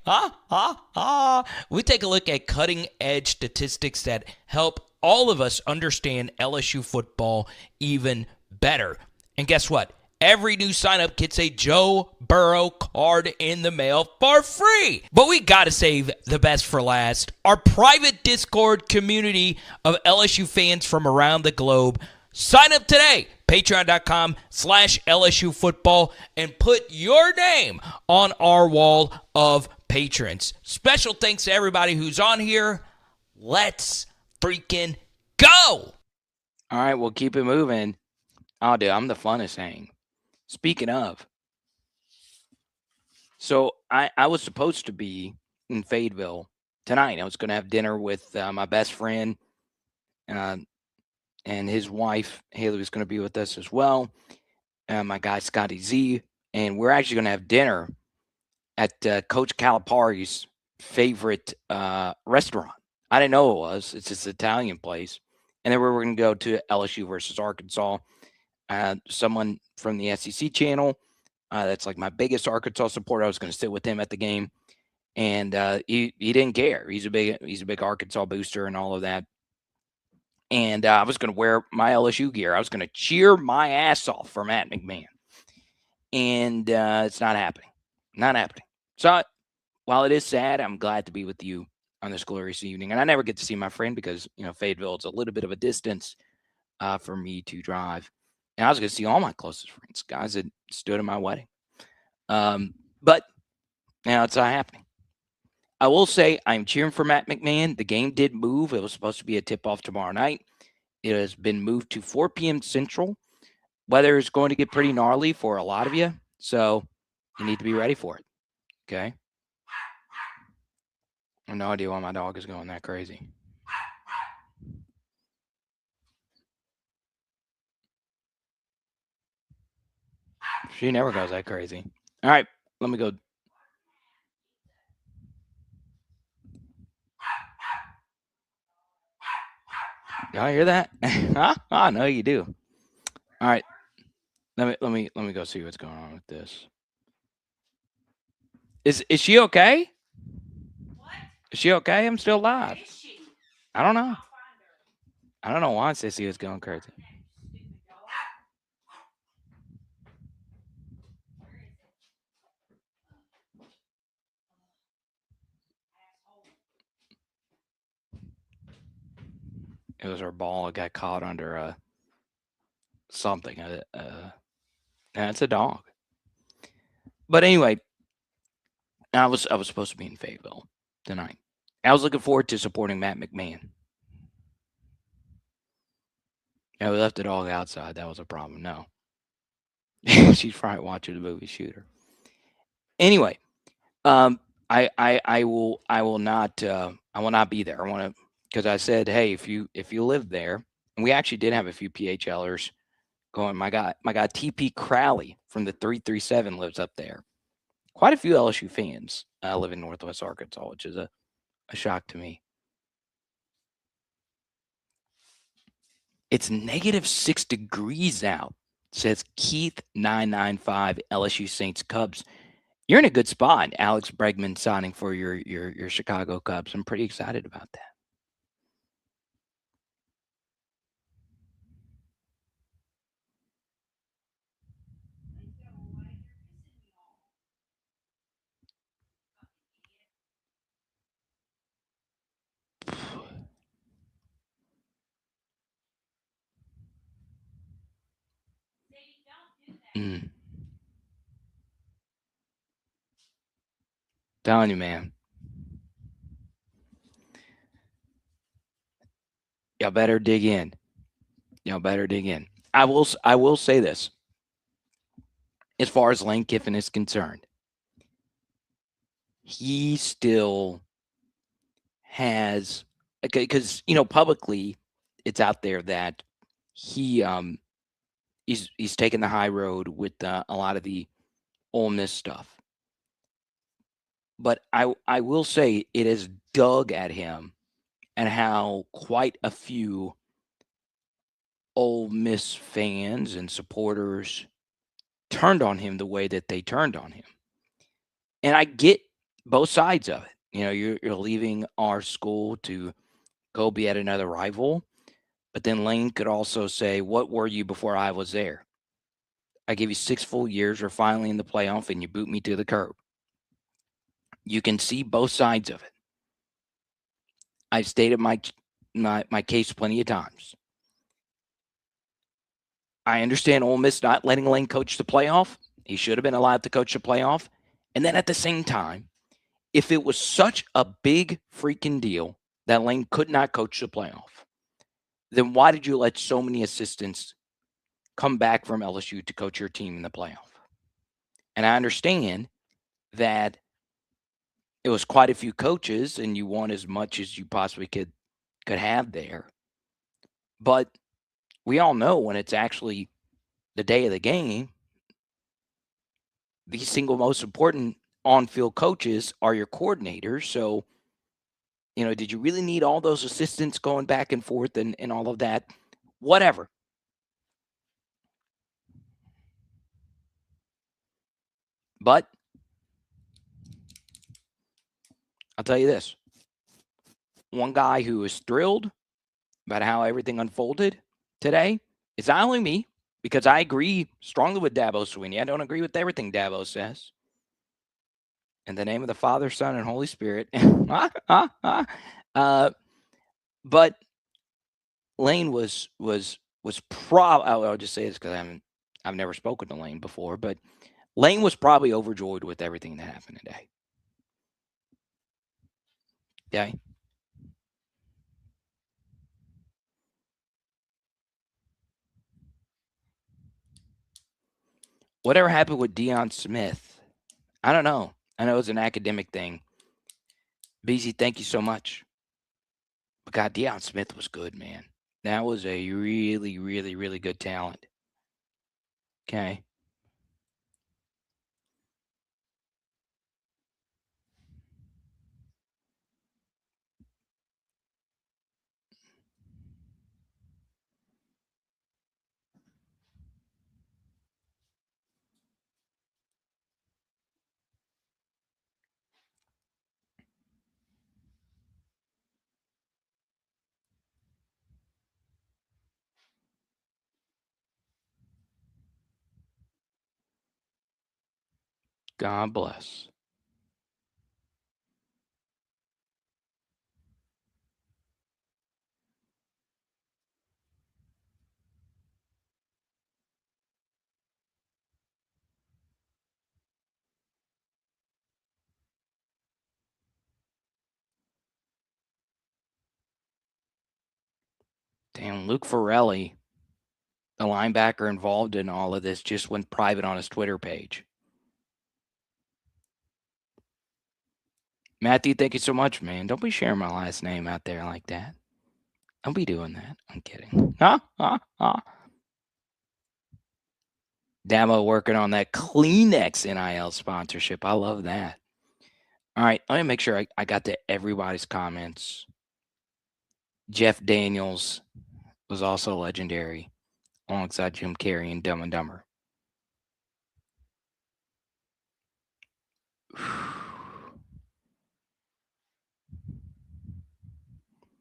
C: We take a look at cutting-edge statistics that help all of us understand LSU football even better. And guess what? Every new sign-up gets a Joe Burrow card in the mail for free. But we got to save the best for last. Our private Discord community of LSU fans from around the globe. Sign up today. Patreon.com/LSU football and put your name on our wall of patrons. Special thanks to everybody who's on here. Let's freaking go. All right, we'll keep it moving. Oh, dude, I'm the funnest hang. Speaking of, so I was supposed to be in Fayetteville tonight. I was going to have dinner with my best friend and his wife. Haley was going to be with us as well. My guy, Scotty Z. And we're actually going to have dinner at Coach Calipari's favorite restaurant. I didn't know it was. It's this Italian place. And then we were going to go to LSU versus Arkansas. Someone from the SEC channel that's like my biggest Arkansas supporter. I was going to sit with him at the game, and he didn't care. He's a big Arkansas booster and all of that. And I was going to wear my LSU gear. I was going to cheer my ass off for Matt McMahon, and it's not happening. Not happening. So while it is sad, I'm glad to be with you on this glorious evening. And I never get to see my friend because Fayetteville is a little bit of a distance for me to drive. And I was going to see all my closest friends, guys that stood at my wedding. But now it's not happening. I will say I'm cheering for Matt McMahon. The game did move. It was supposed to be a tip-off tomorrow night. It has been moved to 4 p.m. Central. Weather is going to get pretty gnarly for a lot of you, so you need to be ready for it. Okay? I have no idea why my dog is going that crazy. She never goes that crazy. All right, let me go. Y'all hear that? I know you do. All right. Let me go see what's going on with this. Is she okay? What? Is she okay? I'm still live. I don't know. I don't know why Sissy is going crazy. It was her ball. It got caught under something. It's a dog. But anyway, I was supposed to be in Fayetteville tonight. I was looking forward to supporting Matt McMahon. Yeah, we left the dog outside. That was a problem. No. She's probably watching the movie Shooter. Anyway, I will not be there. I want to, because I said, hey, if you live there, and we actually did have a few PHLers going. My guy TP Crowley from the 337 lives up there. Quite a few LSU fans live in Northwest Arkansas, which is a shock to me. It's -6 degrees out, says Keith 995 LSU Saints Cubs. You're in a good spot. Alex Bregman signing for your Chicago Cubs. I'm pretty excited about that. Telling you, man. Y'all better dig in. I will say this. As far as Lane Kiffin is concerned, he still has, because publicly it's out there that he's taken the high road with a lot of the Ole Miss stuff. But I will say it has dug at him, and how quite a few Ole Miss fans and supporters turned on him the way that they turned on him. And I get both sides of it. You're leaving our school to go be at another rival. But then Lane could also say, what were you before I was there? I gave you 6 full years. We're finally in the playoff, and you boot me to the curb. You can see both sides of it. I've stated my case plenty of times. I understand Ole Miss not letting Lane coach the playoff. He should have been allowed to coach the playoff. And then at the same time, if it was such a big freaking deal that Lane could not coach the playoff, then why did you let so many assistants come back from LSU to coach your team in the playoff? And I understand that it was quite a few coaches and you want as much as you possibly could have there. But we all know when it's actually the day of the game, the single most important on-field coaches are your coordinators. So, did you really need all those assistants going back and forth and all of that? Whatever. But I'll tell you this. One guy who is thrilled about how everything unfolded today is not only me, because I agree strongly with Dabo Swinney. I don't agree with everything Dabo says. In the name of the Father, Son, and Holy Spirit. But Lane was I'll just say this because I've never spoken to Lane before, but Lane was probably overjoyed with everything that happened today. Okay. Whatever happened with Deion Smith? I don't know. I know it's an academic thing. BZ, thank you so much. But God, Deion Smith was good, man. That was a really, really, really good talent. Okay. God bless. Damn, Luke Farrelly, the linebacker involved in all of this, just went private on his Twitter page. Matthew, thank you so much, man. Don't be sharing my last name out there like that. Don't be doing that. I'm kidding. Dabo working on that Kleenex NIL sponsorship. I love that. All right, let me make sure I got to everybody's comments. Jeff Daniels was also legendary alongside Jim Carrey and Dumb and Dumber.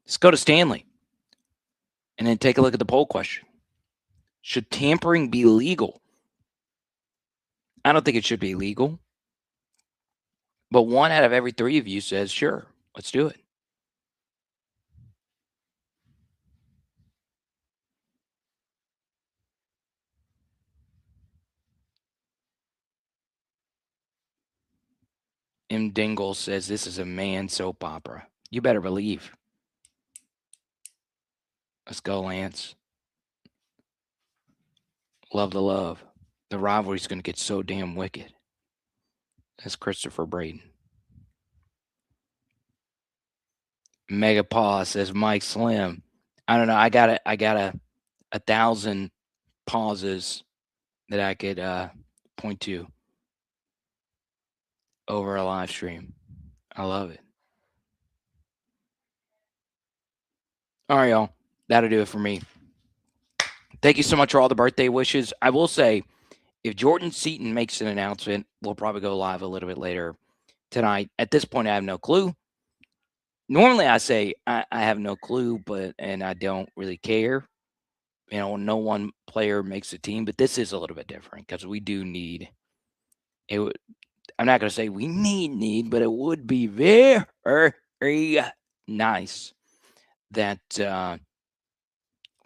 C: Let's go to Stanley and then take a look at the poll question. Should tampering be legal? I don't think it should be legal. But 1 out of every 3 of you says, sure, let's do it. M. Dingle says this is a man soap opera. You better believe. Let's go, Lance. Love the love. The rivalry's going to get so damn wicked. That's Christopher Braden. Mega Paw says Mike Slim. I don't know. I got 1,000 pauses that I could point to over a live stream. I love it. All right, y'all. That'll do it for me. Thank you so much for all the birthday wishes. I will say, if Jordan Seaton makes an announcement, we'll probably go live a little bit later tonight. At this point, I have no clue. Normally, I say I have no clue, and I don't really care. You know, no one player makes a team, but this is a little bit different because we do need it. I'm not going to say we need, but it would be very nice that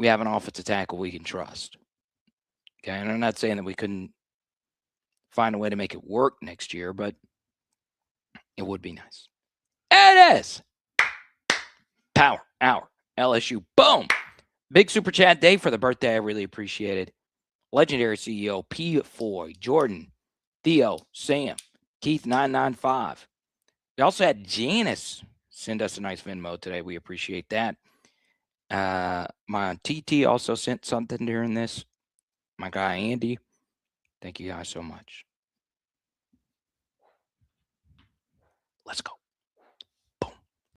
C: we have an offensive tackle we can trust. Okay, and I'm not saying that we couldn't find a way to make it work next year, but it would be nice. It is Power Hour LSU. Boom! Big super chat day for the birthday. I really appreciate it. Legendary CEO P4, Jordan, Theo, Sam, Keith 995. We also had Janice send us a nice Venmo today. We appreciate that. My TT also sent something during this. My guy Andy. Thank you guys so much.